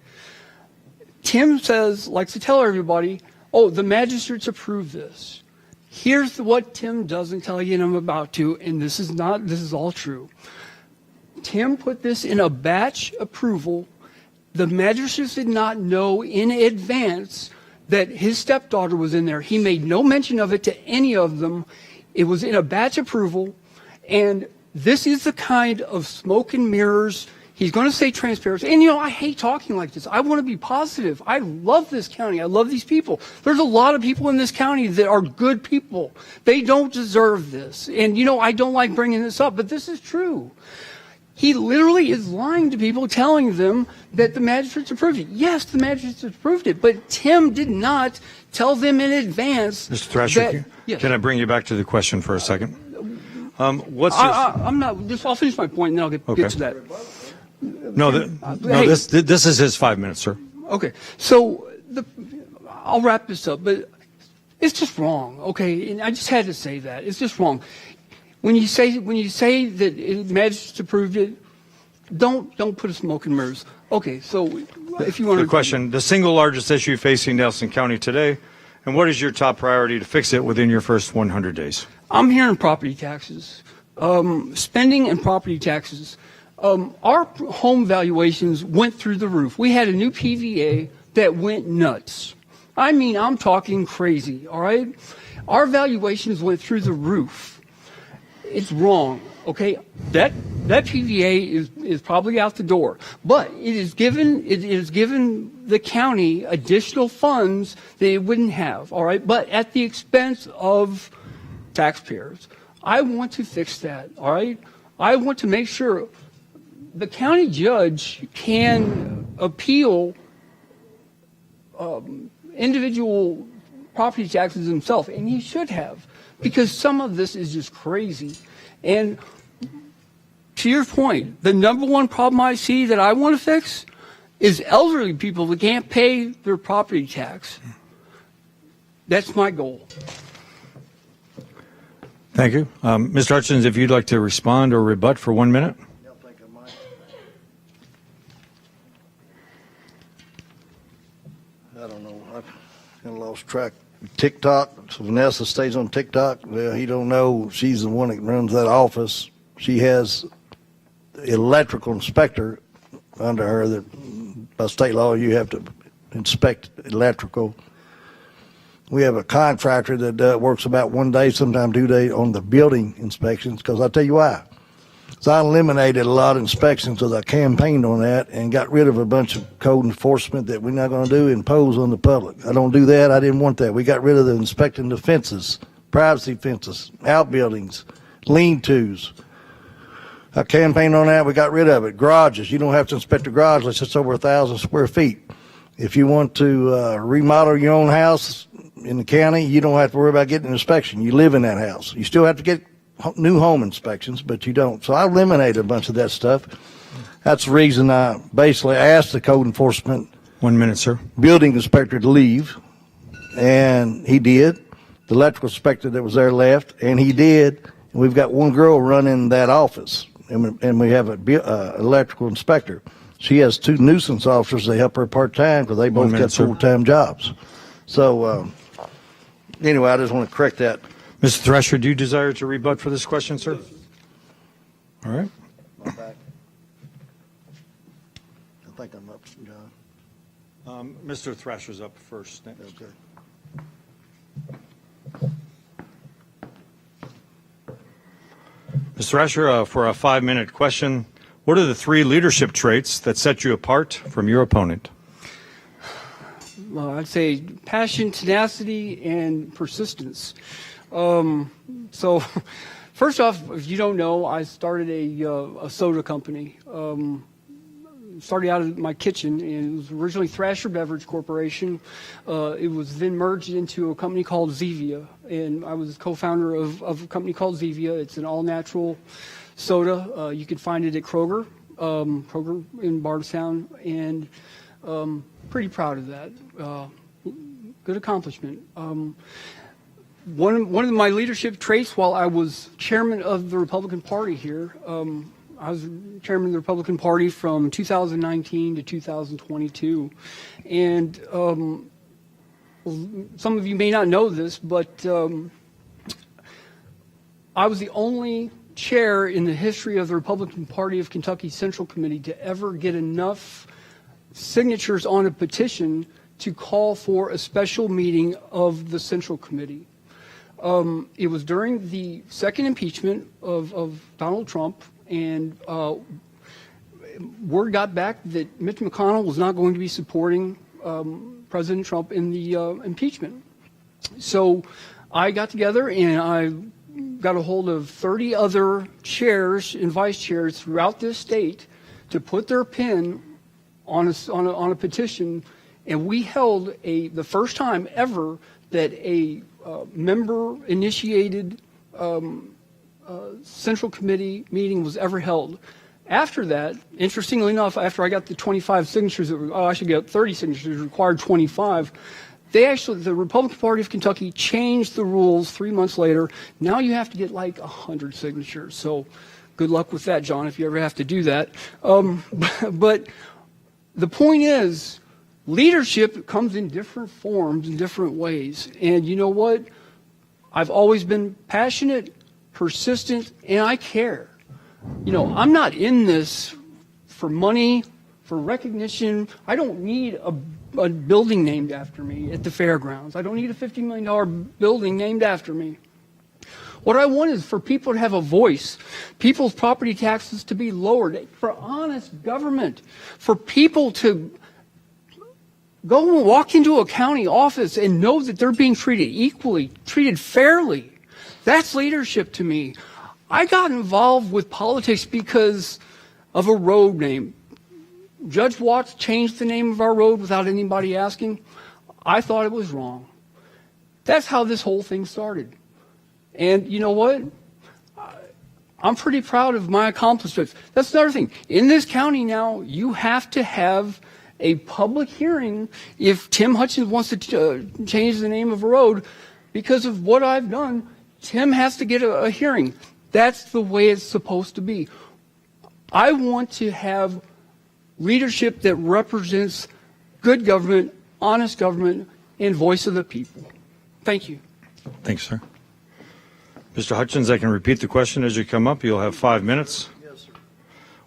Tim likes to tell everybody, the magistrates approved this. Here's what Tim doesn't tell you, and I'm about to, and this is all true. Tim put this in a batch approval. The magistrates did not know in advance that his stepdaughter was in there. He made no mention of it to any of them. It was in a batch approval, and this is the kind of smoke and mirrors. He's going to say transparency. And, I hate talking like this. I want to be positive. I love this county. I love these people. There's a lot of people in this county that are good people. They don't deserve this. And, I don't like bringing this up, but this is true. He literally is lying to people, telling them that the magistrates approved it. Yes, the magistrates approved it, but Tim did not tell them in advance. Mr. Thrasher, yes. Can I bring you back to the question for a second? I'm not. I'll finish my point, and then I'll get to that. This is his 5 minutes, sir. Okay, so I'll wrap this up, but it's just wrong. Okay, and I just had to say that it's just wrong. When you say that magistrates approved it, don't put a smoke and mirrors. Okay, so if you want to. The question: the single largest issue facing Nelson County today, and what is your top priority to fix it within your first 100 days? I'm hearing property taxes, spending and property taxes. Our home valuations went through the roof. We had a new PVA that went nuts. I mean, I'm talking crazy. All right, our valuations went through the roof. It's wrong, okay? That PVA is probably out the door, but it is given the county additional funds that it wouldn't have, all right? But at the expense of taxpayers. I want to fix that, all right? I want to make sure the county judge can appeal individual property taxes himself, and he should have, because some of this is just crazy. And to your point, the number one problem I see that I want to fix is elderly people that can't pay their property tax. That's my goal. Thank you. Mr. Hutchins, if you'd like to respond or rebut for 1 minute. I don't know. I've kind of lost track. TikTok. So Vanessa stays on TikTok. Well, he don't know she's the one that runs that office. She has electrical inspector under her that by state law you have to inspect electrical. We have a contractor that works about 1 day, sometimes 2 days on the building inspections, because I'll tell you why. So I eliminated a lot of inspections because I campaigned on that and got rid of a bunch of code enforcement that we're not going to do, impose on the public. I don't do that. I didn't want that. We got rid of the inspecting the fences, privacy fences, outbuildings, lean-tos. I campaigned on that. We got rid of it. Garages. You don't have to inspect a garage unless it's over 1,000 square feet. If you want to remodel your own house in the county, you don't have to worry about getting an inspection. You live in that house. You still have to get new home inspections, but you don't. So I eliminated a bunch of that stuff. That's the reason I basically asked the code enforcement 1 minute, sir. building inspector to leave, and he did. The electrical inspector that was there left, and he did. And we've got one girl running that office, and we have an electrical inspector. She has 2 nuisance officers. They help her part-time because they both got full-time jobs. So anyway, I just want to correct that. Mr. Thresher, do you desire to rebut for this question, sir? All right. I think I'm up, John. Mr. Thresher's up first. Next. Okay. Mr. Thresher, for a 5-minute question, what are the 3 leadership traits that set you apart from your opponent? I'd say passion, tenacity, and persistence. So first off, if you don't know, I started a soda company. Started out of my kitchen, and it was originally Thrasher Beverage Corporation. It was then merged into a company called Zevia, and I was co-founder of a company called Zevia. It's an all-natural soda. You can find it at Kroger in Bardstown, and pretty proud of that. Good accomplishment. One of my leadership traits while I was chairman of the Republican Party here, I was chairman of the Republican Party from 2019 to 2022. And some of you may not know this, but I was the only chair in the history of the Republican Party of Kentucky Central Committee to ever get enough signatures on a petition to call for a special meeting of the Central Committee. It was during the second impeachment of Donald Trump, and word got back that Mitch McConnell was not going to be supporting President Trump in the impeachment. So I got together and I got a hold of 30 other chairs and vice chairs throughout this state to put their pen on a petition, and we held the first time ever that a member-initiated Central Committee meeting was ever held. After that, interestingly enough, after I got the 25 signatures, I should get 30 signatures, required 25. The Republican Party of Kentucky changed the rules 3 months later. Now you have to get like 100 signatures. So good luck with that, John, if you ever have to do that. But the point is, leadership comes in different forms, in different ways. And you know what? I've always been passionate, persistent, and I care. You know, I'm not in this for money, for recognition. I don't need a building named after me at the fairgrounds. I don't need a $50 million building named after me. What I want is for people to have a voice, people's property taxes to be lowered, for honest government, for people to go and walk into a county office and know that they're being treated equally, treated fairly. That's leadership to me. I got involved with politics because of a road name. Judge Watts changed the name of our road without anybody asking. I thought it was wrong. That's how this whole thing started. And you know what? I'm pretty proud of my accomplishments. That's another thing. In this county now, you have to have a public hearing if Tim Hutchins wants to change the name of a road. Because of what I've done, Tim has to get a hearing. That's the way it's supposed to be. I want to have leadership that represents good government, honest government, and voice of the people. Thank you. Thanks, sir. Mr. Hutchins, I can repeat the question as you come up. You'll have 5 minutes. Yes, sir.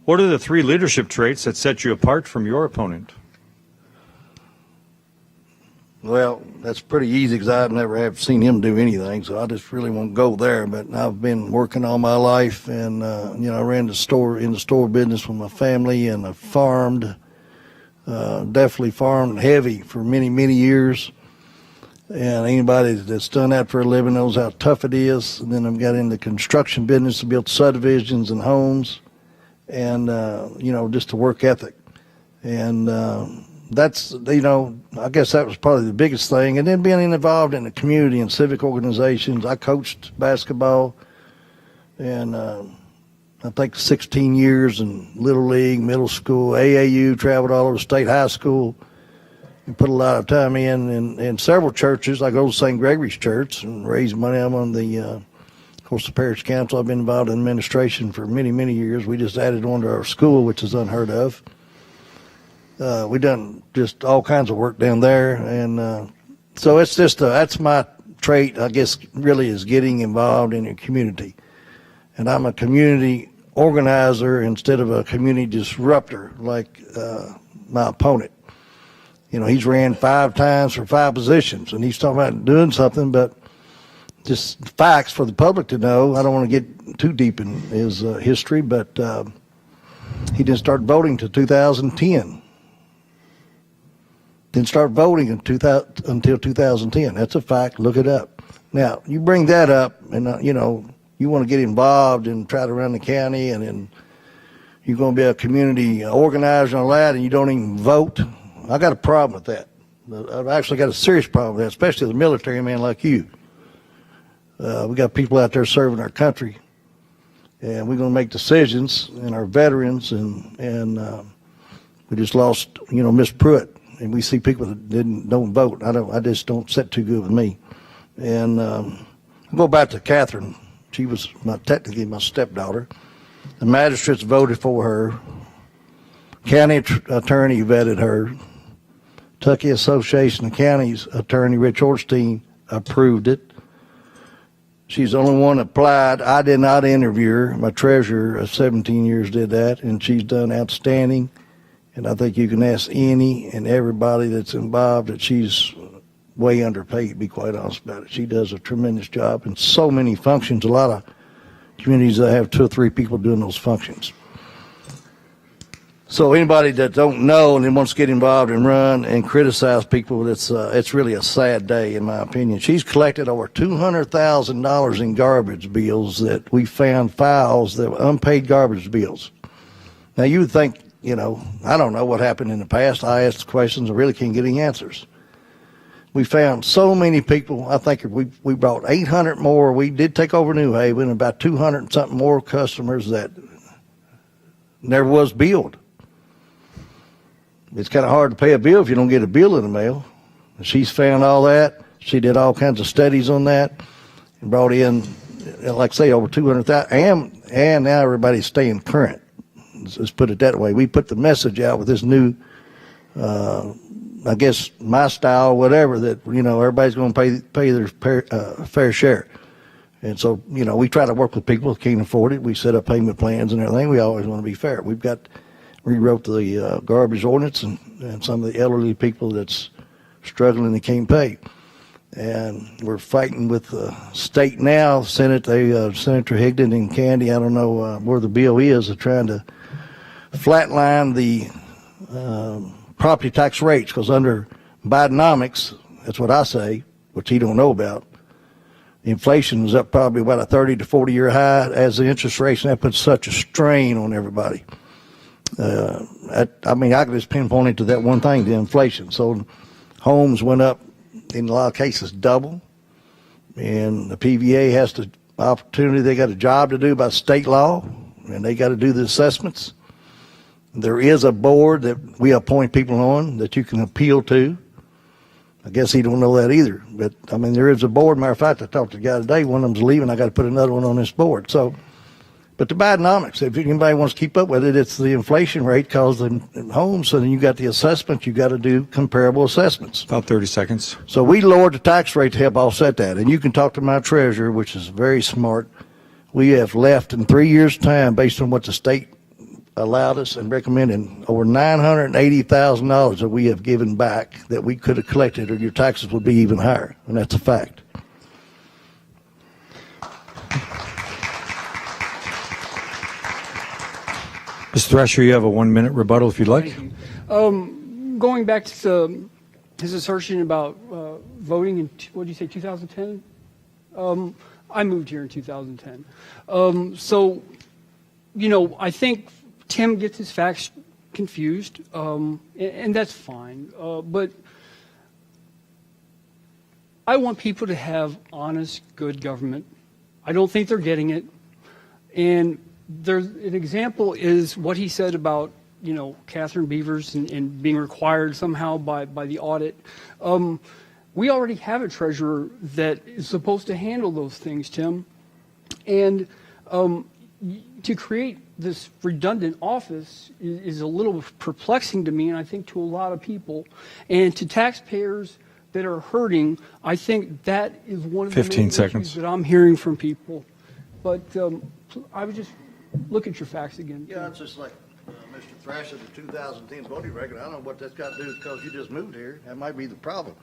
What are the 3 leadership traits that set you apart from your opponent? Well, that's pretty easy because I've never have seen him do anything, so I just really won't go there. But I've been working all my life, and I ran the store business with my family, and I farmed, definitely farmed heavy for many, many years. And anybody that's done that for a living knows how tough it is. And then I've got into construction business to build subdivisions and homes, and just a work ethic. And that's, I guess that was probably the biggest thing. And then being involved in the community and civic organizations. I coached basketball, and I think 16 years in Little League, middle school, AAU, traveled all over state high school, and put a lot of time in several churches. I go to St. Gregory's Church and raise money. I'm on of course, the parish council. I've been involved in administration for many, many years. We just added one to our school, which is unheard of. We've done just all kinds of work down there, and so it's just that's my trait, I guess, really, is getting involved in your community. And I'm a community organizer instead of a community disruptor like my opponent. He's ran 5 times for 5 positions, and he's talking about doing something, but just facts for the public to know. I don't want to get too deep in his history, but he didn't start voting until 2010. Didn't start voting until 2010. That's a fact. Look it up. Now, you bring that up, and you want to get involved and try to run the county, and then you're going to be a community organizer and all that, and you don't even vote. I got a problem with that. I've actually got a serious problem with that, especially the military man like you. We got people out there serving our country, and we're going to make decisions, and our veterans, and we just lost, Miss Pruitt, and we see people that don't vote. I just don't sit too good with me. And I'll go back to Catherine. She was technically my stepdaughter. The magistrates voted for her. County attorney vetted her. Kentucky Association of Counties attorney Rich Orstein approved it. She's the only one that applied. I did not interview her. My treasurer of 17 years did that, and she's done outstanding. And I think you can ask any and everybody that's involved that she's way underpaid, to be quite honest about it. She does a tremendous job in so many functions. A lot of communities that have 2 or 3 people doing those functions. So anybody that don't know and then wants to get involved and run and criticize people, it's really a sad day in my opinion. She's collected over $200,000 in garbage bills that we found files that were unpaid garbage bills. Now you would think, I don't know what happened in the past. I asked questions, I really can't get any answers. We found so many people. I think we brought 800 more. We did take over New Haven, about 200 and something more customers that never was billed. It's kind of hard to pay a bill if you don't get a bill in the mail. She's found all that. She did all kinds of studies on that and brought in, like I say, over 200,000. And now everybody's staying current. Let's put it that way. We put the message out with this new, I guess, my style, whatever, that, everybody's going to pay their fair share. And so, we try to work with people who can't afford it. We set up payment plans and everything. We always want to be fair. Rewrote the garbage ordinance and some of the elderly people that's struggling and can't pay. And we're fighting with the state now, Senate, Senator Higdon and Candy, I don't know where the bill is, of trying to flatline the property tax rates, because under Bidenomics, that's what I say, which he don't know about, inflation is up probably about a 30 to 40 year high as the interest rates, and that puts such a strain on everybody. I could just pinpoint it to that one thing, the inflation. So homes went up in a lot of cases double, and the PVA has the opportunity. They got a job to do by state law, and they got to do the assessments. There is a board that we appoint people on that you can appeal to. I guess he don't know that either, but there is a board. Matter of fact, I talked to the guy today. One of them's leaving. I got to put another one on this board. So But the Bidenomics, if anybody wants to keep up with it, it's the inflation rate caused in homes. So then you got the assessment. You got to do comparable assessments. About 30 seconds. So we lowered the tax rate to help offset that. And you can talk to my treasurer, which is very smart. We have left in 3 years' time, based on what the state allowed us and recommended, over $980,000 that we have given back that we could have collected, or your taxes would be even higher. And that's a fact. Mr. Thrasher, you have a 1-minute rebuttal if you'd like. Thank you. Going back to his assertion about voting in, what did you say, 2010? I moved here in 2010. So, you know, I think Tim gets his facts confused, and that's fine. But I want people to have honest, good government. I don't think they're getting it. And there's an example is what he said about, you know, Catherine Beavers and being required somehow by the audit. We already have a treasurer that is supposed to handle those things, Tim. And to create this redundant office is a little perplexing to me, and I think to a lot of people. And to taxpayers that are hurting, I think that is one of the 15 main seconds. issues that I'm hearing from people. But I would just look at your facts again. Yeah, it's just like Mr. Thrasher, the 2010 voting record. I don't know what that's got to do because you just moved here. That might be the problem.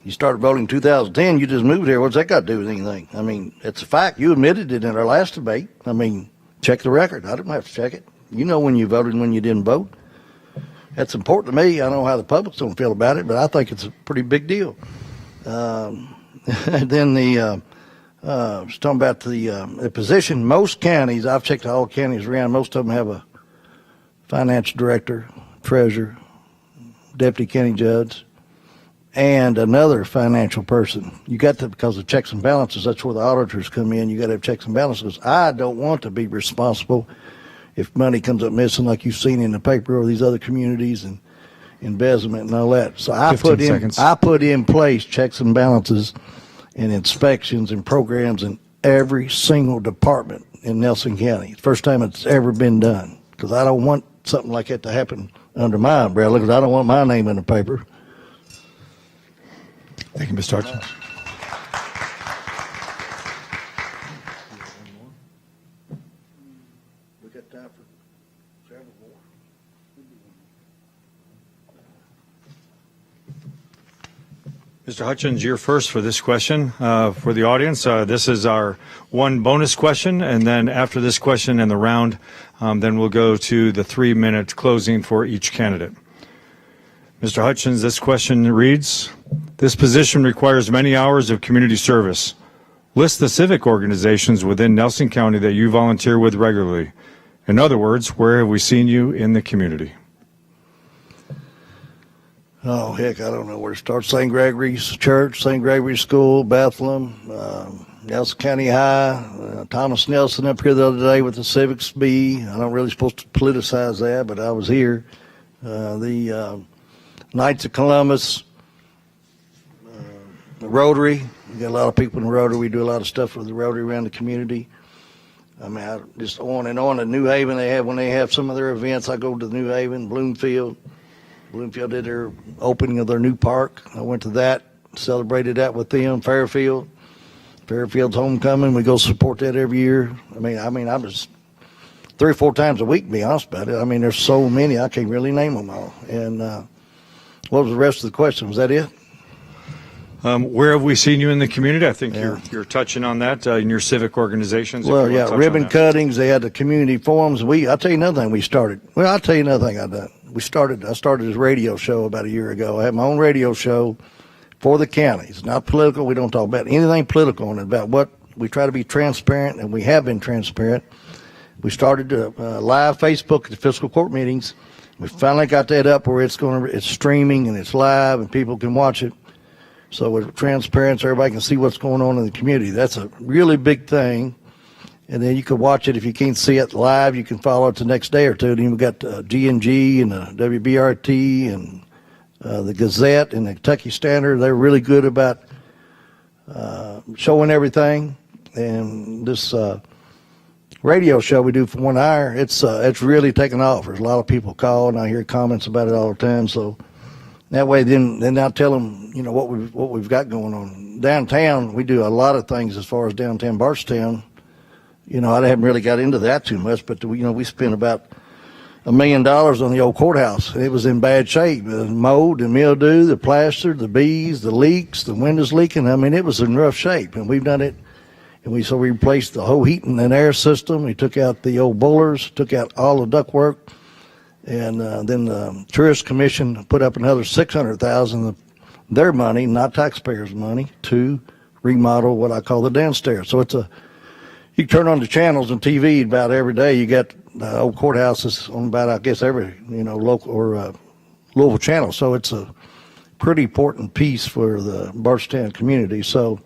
You started voting in 2010. You just moved here. What's that got to do with anything? I mean, it's a fact. You admitted it in our last debate. I mean, check the record. I don't have to check it. You know when you voted and when you didn't vote. That's important to me. I don't know how the public's don't feel about it, but I think it's a pretty big deal. And then I was talking about the position. Most counties, I've checked all counties around, most of them have a finance director, treasurer, deputy county judge, and another financial person. You got to, because of checks and balances, that's where the auditors come in. You got to have checks and balances. I don't want to be responsible if money comes up missing like you've seen in the paper or these other communities and embezzlement and all that. So I 15 seconds. put in place checks and balances and inspections and programs in every single department in Nelson County. It's the first time it's ever been done, because I don't want something like that to happen under my umbrella, because I don't want my name in the paper. Thank you, Mr. Hutchins. We got time for several more. Mr. Hutchins, you're first for this question for the audience. This is our one bonus question, and then after this question and the round, then we'll go to the 3-minute closing for each candidate. Mr. Hutchins, this question reads, this position requires many hours of community service. List the civic organizations within Nelson County that you volunteer with regularly. In other words, where have we seen you in the community? Oh, heck, I don't know where to start. St. Gregory's Church, St. Gregory's School, Bethlehem, Nelson County High, Thomas Nelson up here the other day with the Civics Bee. I'm not really supposed to politicize that, but I was here. The Knights of Columbus, the Rotary. We got a lot of people in the Rotary. We do a lot of stuff with the Rotary around the community. I mean, I just on and on. In New Haven, when they have some of their events, I go to New Haven, Bloomfield. Bloomfield did their opening of their new park. I went to that, celebrated that with them. Fairfield's homecoming. We go support that every year. I mean, I was 3 or 4 times a week, to be honest about it. I mean, there's so many, I can't really name them all. And what was the rest of the question? Was that it? Where have we seen you in the community? I think you're touching on that in your civic organizations. Well, yeah, ribbon cuttings. They had the community forums. I'll tell you another thing we started. Well, I'll tell you another thing I've done. I started this radio show about a year ago. I had my own radio show for the county. It's not political. We don't talk about anything political, and about what we try to be transparent, and we have been transparent. We started live Facebook at the fiscal court meetings. We finally got that up where it's streaming and it's live and people can watch it. So we're transparent so everybody can see what's going on in the community. That's a really big thing. And then you can watch it. If you can't see it live, you can follow it the next day or two. Then we've got G&G and the WBRT and the Gazette and the Kentucky Standard. They're really good about showing everything. And this radio show we do for 1 hour, it's really taken off. There's a lot of people call, and I hear comments about it all the time. So that way, then I tell them, you know, what we've got going on downtown. We do a lot of things as far as downtown Bardstown. You know, I haven't really got into that too much, but we spent about $1 million on the old courthouse. It was in bad shape. The mold, the mildew, the plaster, the bees, the leaks, the windows leaking. I mean, it was in rough shape, and we've done it. And we replaced the whole heating and air system. We took out the old boilers, took out all the ductwork, and then the Tourist Commission put up another $600,000 of their money, not taxpayers' money, to remodel what I call the downstairs. So you turn on the channels on TV about every day. You got old courthouses on about, I guess, every local or Louisville channel. So it's a pretty important piece for the Bardstown community. So.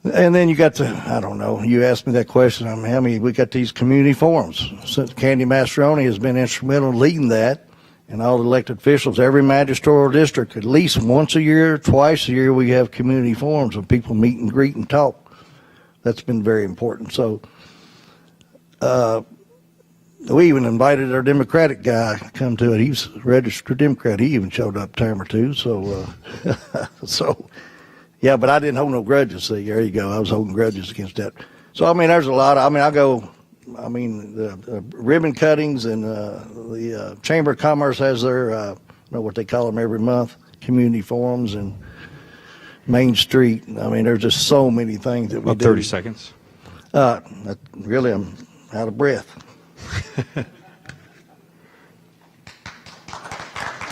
And then you got I don't know, you asked me that question, how many, we got these community forums. Since Candy Mastroni has been instrumental in leading that, and all the elected officials, every magisterial district, at least once a year, twice a year, we have community forums where people meet and greet and talk. That's been very important. So we even invited our Democratic guy to come to it. He's a registered Democrat. He even showed up a time or two. So, yeah, but I didn't hold no grudges. See, there you go. I was holding grudges against that. So, I mean, there's a lot. The ribbon cuttings and the Chamber of Commerce has their, I don't know what they call them every month, community forums and Main Street. I mean, there's just so many things that we do. 30 seconds. Really, I'm out of breath.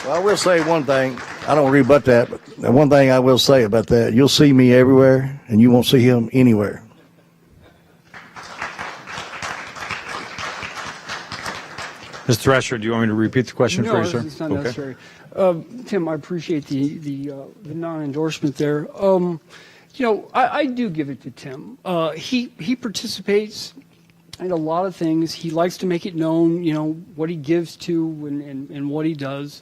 Well, I will say one thing. I don't rebut that, but one thing I will say about that, you'll see me everywhere, and you won't see him anywhere. Ms. Thrasher, do you want me to repeat the question for you, sir? No, it's not necessary. Tim, I appreciate the non-endorsement there. I do give it to Tim. He participates in a lot of things. He likes to make it known, what he gives to and what he does.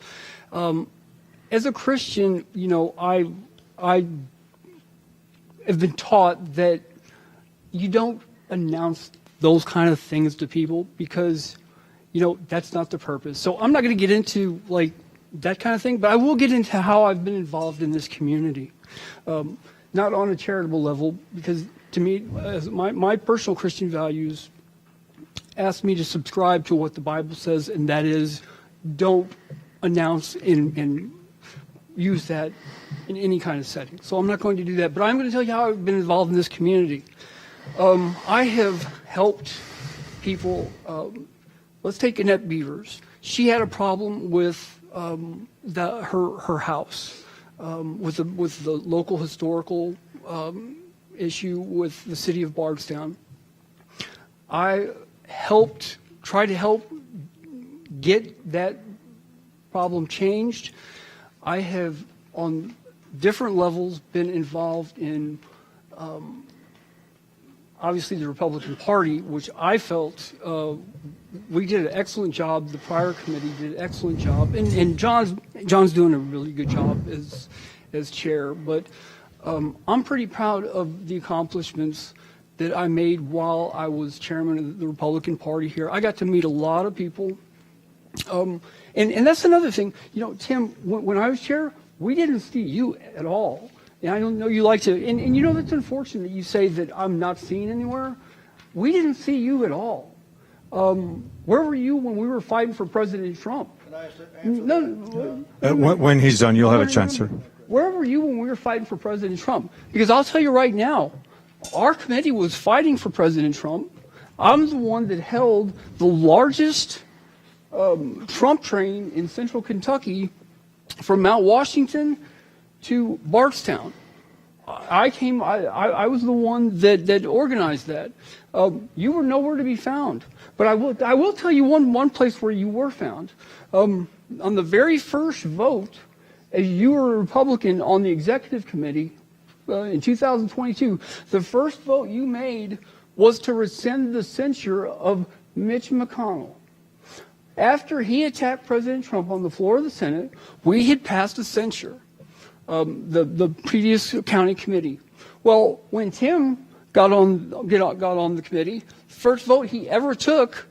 As a Christian, I have been taught that you don't announce those kind of things to people because, that's not the purpose. So I'm not going to get into that kind of thing, but I will get into how I've been involved in this community. Not on a charitable level, because to me, as my personal Christian values ask me to subscribe to what the Bible says, and that is, don't announce and use that in any kind of setting. So I'm not going to do that, but I'm going to tell you how I've been involved in this community. I have helped people. Let's take Annette Beavers. She had a problem with her house, with the local historical issue with the city of Bardstown. I try to help get that problem changed. I have, on different levels, been involved in, obviously, the Republican Party, which I felt we did an excellent job. The prior committee did an excellent job, and John's doing a really good job as chair. But I'm pretty proud of the accomplishments that I made while I was chairman of the Republican Party here. I got to meet a lot of people. And that's another thing. Tim, when I was chair, we didn't see you at all. And I don't know you like to, and that's unfortunate that you say that I'm not seen anywhere. We didn't see you at all. Where were you when we were fighting for President Trump? When he's done, you'll have a chance, sir. Where were you when we were fighting for President Trump? Because I'll tell you right now, our committee was fighting for President Trump. I'm the one that held the largest Trump train in central Kentucky from Mount Washington to Bardstown. I was the one that organized that. You were nowhere to be found. But I will tell you one place where you were found. On the very first vote, as you were a Republican on the executive committee in 2022, the first vote you made was to rescind the censure of Mitch McConnell. After he attacked President Trump on the floor of the Senate, we had passed a censure, the previous county committee. Well, when Tim got on the committee. First vote he ever took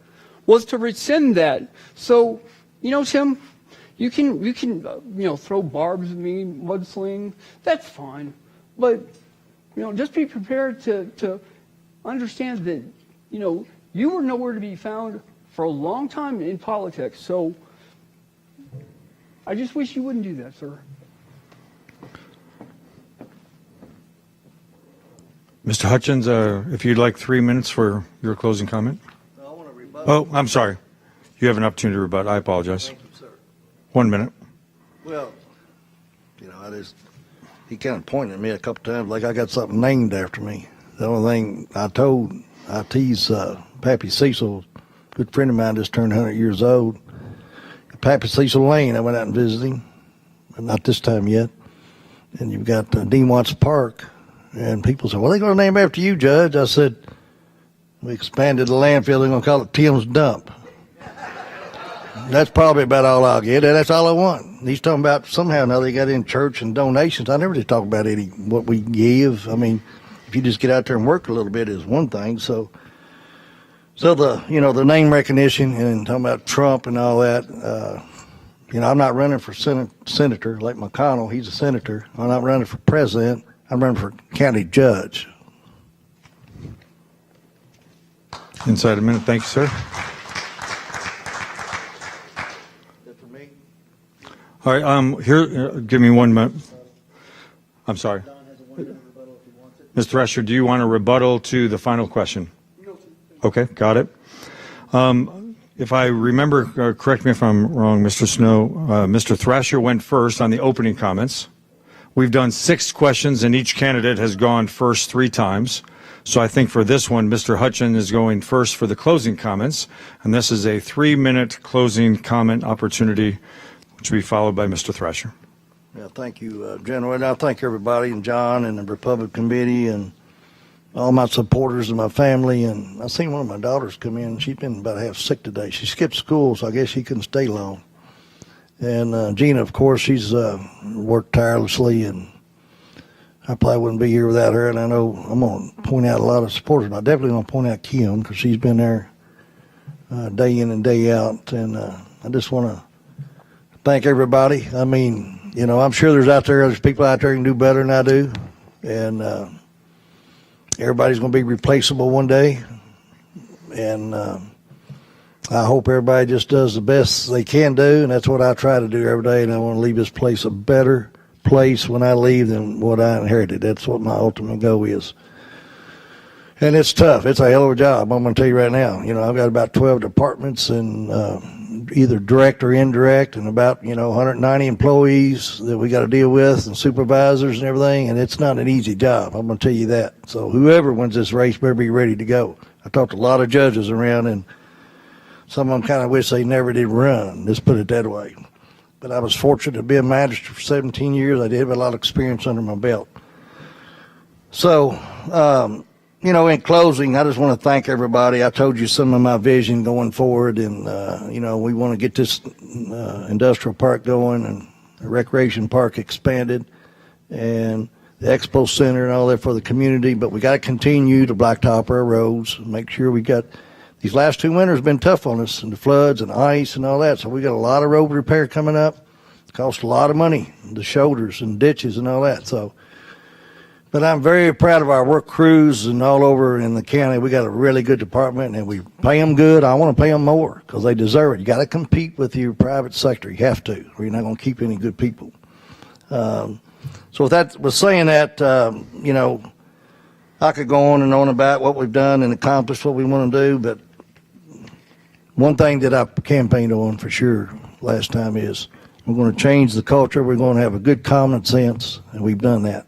was to rescind that. So, Tim, you can throw barbs at me, mudsling. That's fine, but just be prepared to understand that you were nowhere to be found for a long time in politics. So I just wish you wouldn't do that, sir. Mr. Hutchins, if you'd like 3 minutes for your closing comment. I want to rebut. Oh, I'm sorry. You have an opportunity to rebut. I apologize. Thank you, sir. 1 minute. Well, he kind of pointed at me a couple times like I got something named after me. The only thing I teased Pappy Cecil, a good friend of mine, just turned 100 years old. Pappy Cecil Lane, I went out and visited him, but not this time yet. And you've got Dean Watts Park, and people say, well, they're going to name after you, Judge. I said, we expanded the landfill, they're going to call it Tim's Dump. That's probably about all I'll get. That's all I want. He's talking about somehow or another they got in church and donations. I never did talk about what we give. I mean, if you just get out there and work a little bit is one thing. So the name recognition and talking about Trump and all that. I'm not running for senator like McConnell. He's a senator. I'm not running for president. I'm running for county judge. Inside a minute. Thank you, sir. All right, here, give me 1 minute. I'm sorry. Mr. Thresher, do you want a rebuttal to the final question? Okay, got it. If I remember, correct me if I'm wrong, Mr. Snow, Mr. Thrasher went first on the opening comments. We've done 6 questions, and each candidate has gone first 3 times. So I think for this one, Mr. Hutchins is going first for the closing comments, and this is a 3-minute closing comment opportunity, which will be followed by Mr. Thrasher. Yeah, thank you, General. And I thank everybody, and John and the Republican Committee, and all my supporters and my family. And I seen one of my daughters come in. She's been about half sick today. She skipped school, so I guess she couldn't stay long. And Gina, of course, she's worked tirelessly, and I probably wouldn't be here without her. And I know I'm going to point out a lot of supporters, but I definitely going to point out Kim because she's been there day in and day out. And I just want to thank everybody. I mean, I'm sure there's people out there who can do better than I do. And everybody's going to be replaceable one day. And I hope everybody just does the best they can do. And that's what I try to do every day. And I want to leave this place a better place when I leave than what I inherited. That's what my ultimate goal is. And it's tough. It's a hell of a job. I'm going to tell you right now. I've got about 12 departments and either direct or indirect, and about 190 employees that we got to deal with, and supervisors and everything. And it's not an easy job. I'm going to tell you that. So whoever wins this race better be ready to go. I talked to a lot of judges around, and some of them kind of wish they never did run. Let's put it that way. But I was fortunate to be a magistrate for 17 years. I did have a lot of experience under my belt. So, in closing, I just want to thank everybody. I told you some of my vision going forward, and, we want to get this industrial park going and the recreation park expanded and the expo center and all that for the community. But we got to continue to blacktop our roads, make sure we got these last 2 winters have been tough on us, and the floods and ice and all that. So we got a lot of road repair coming up. It costs a lot of money, the shoulders and ditches and all that. But I'm very proud of our work crews and all over in the county. We got a really good department, and we pay them good. I want to pay them more because they deserve it. You got to compete with your private sector. You have to, or you're not going to keep any good people. So with saying that, I could go on and on about what we've done and accomplished what we want to do, but one thing that I campaigned on for sure last time is we're going to change the culture. We're going to have a good common sense, and we've done that.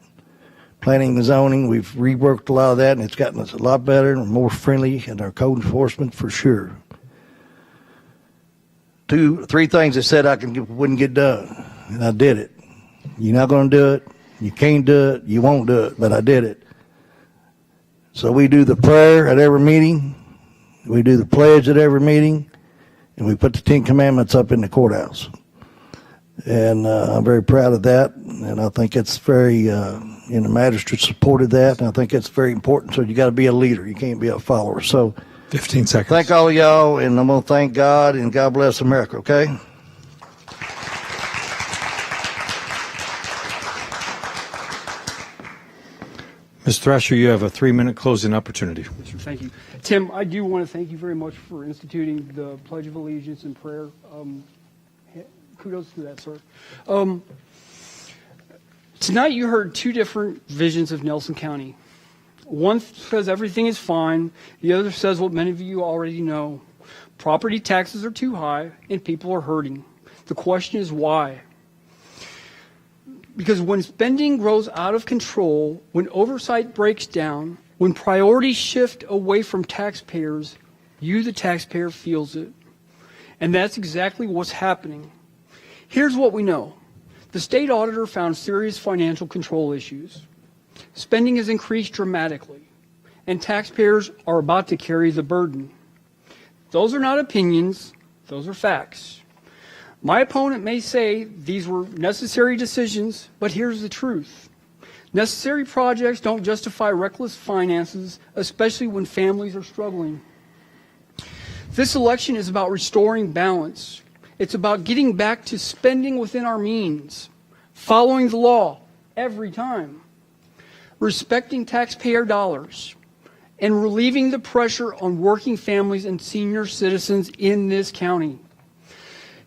Planning and zoning, we've reworked a lot of that, and it's gotten us a lot better and more friendly in our code enforcement for sure. 3 things I said wouldn't get done, and I did it. You're not going to do it. You can't do it. You won't do it, but I did it. So we do the prayer at every meeting. We do the pledge at every meeting, and we put the 10 Commandments up in the courthouse. And I'm very proud of that. And I think it's very, and the magistrate supported that. And I think it's very important. So you got to be a leader. You can't be a follower. So 15 seconds. thank all of y'all. And I'm going to thank God, and God bless America. Okay. Ms. Thrasher, you have a 3-minute closing opportunity. Thank you. Tim, I do want to thank you very much for instituting the Pledge of Allegiance and prayer. Kudos to that, sir. Tonight you heard two different visions of Nelson County. One says everything is fine. The other says what many of you already know. Property taxes are too high and people are hurting. The question is why? Because when spending grows out of control, when oversight breaks down, when priorities shift away from taxpayers, you, the taxpayer, feels it. And that's exactly what's happening. Here's what we know. The state auditor found serious financial control issues. Spending has increased dramatically, and taxpayers are about to carry the burden. Those are not opinions, those are facts. My opponent may say these were necessary decisions, but here's the truth. Necessary projects don't justify reckless finances, especially when families are struggling. This election is about restoring balance. It's about getting back to spending within our means, following the law every time, respecting taxpayer dollars, and relieving the pressure on working families and senior citizens in this county.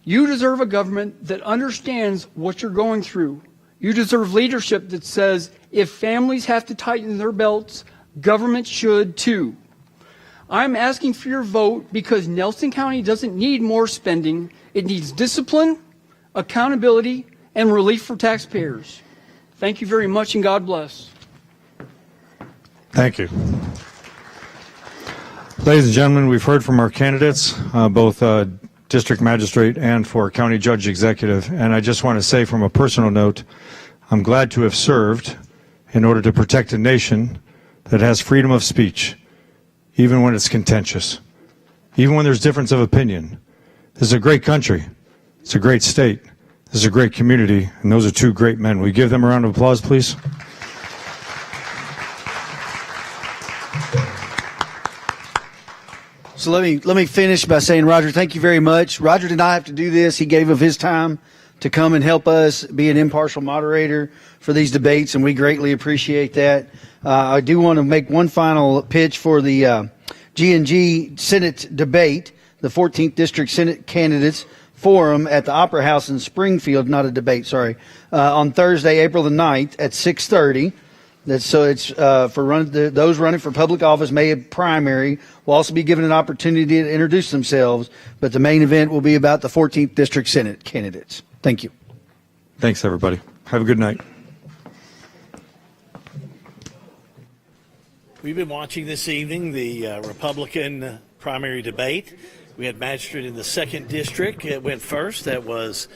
You deserve a government that understands what you're going through. You deserve leadership that says if families have to tighten their belts, government should too. I'm asking for your vote because Nelson County doesn't need more spending. It needs discipline, accountability, and relief for taxpayers. Thank you very much, and God bless. Thank you. Ladies and gentlemen, we've heard from our candidates, both District Magistrate and for County Judge Executive. And I just want to say from a personal note, I'm glad to have served in order to protect a nation that has freedom of speech, even when it's contentious, even when there's difference of opinion. This is a great country. It's a great state. This is a great community. And those are two great men. Will you give them a round of applause, please? So let me finish by saying, Roger, thank you very much. Roger did not have to do this. He gave of his time to come and help us be an impartial moderator for these debates, and we greatly appreciate that. I do want to make one final pitch for the G&G Senate debate, the 14th District Senate Candidates Forum at the Opera House in Springfield, not a debate, sorry, on Thursday, April the 9th at 6:30. It's for those running for public office, May primary will also be given an opportunity to introduce themselves, but the main event will be about the 14th District Senate candidates. Thank you. Thanks, everybody. Have a good night. We've been watching this evening the Republican primary debate. We had Magistrate in the 2nd District. It went first. That was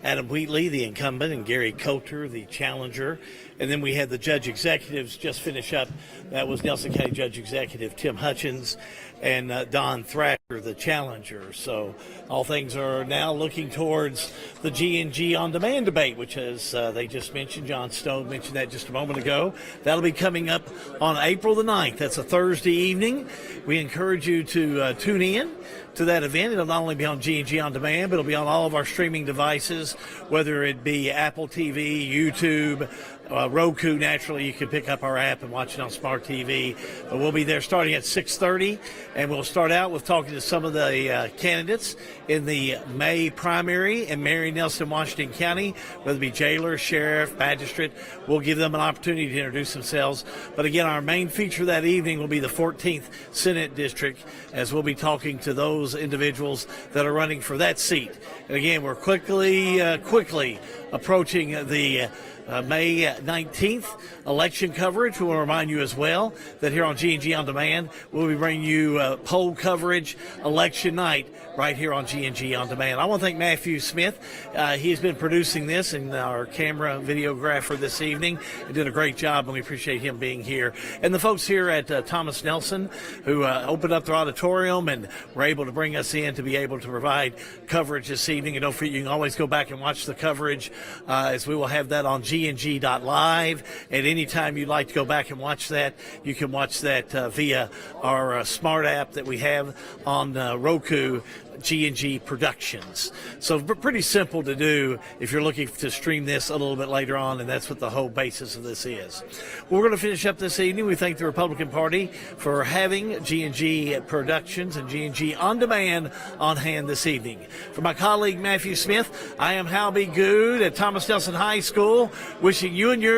Adam Wheatley, the incumbent, and Gary Coulter, the challenger. And then we had the judge executives just finish up. That was Nelson County Judge Executive Tim Hutchins and Don Thrasher, the challenger. So all things are now looking towards the G&G On Demand debate, which, as they just mentioned, John Stone mentioned that just a moment ago. That'll be coming up on April the 9th. That's a Thursday evening. We encourage you to tune in to that event. It'll not only be on G&G On Demand, but it'll be on all of our streaming devices, whether it be Apple TV, YouTube, Roku. Naturally, you can pick up our app and watch it on Smart TV. But we'll be there starting at 6:30, and we'll start out with talking to some of the candidates in the May primary in Marion, Nelson, Washington County, whether it be jailer, sheriff, magistrate. We'll give them an opportunity to introduce themselves. But again, our main feature that evening will be the 14th Senate District, as we'll be talking to those individuals that are running for that seat. And again, we're quickly approaching the May 19th, election coverage. We'll remind you as well that here on G&G On Demand, we'll be bringing you poll coverage election night right here on G&G On Demand. I want to thank Matthew Smith. He's been producing this and our camera videographer this evening. He did a great job, and we appreciate him being here. And the folks here at Thomas Nelson who opened up their auditorium and were able to bring us in to be able to provide coverage this evening. And don't forget, you can always go back and watch the coverage as we will have that on gng.live. At any time you'd like to go back and watch that, you can watch that via our smart app that we have on Roku, G&G Productions. So pretty simple to do if you're looking to stream this a little bit later on, and that's what the whole basis of this is. We're going to finish up this evening. We thank the Republican Party for having G&G Productions and G&G On Demand on hand this evening. For my colleague Matthew Smith, I am Hal B. Good at Thomas Nelson High School, wishing you and yours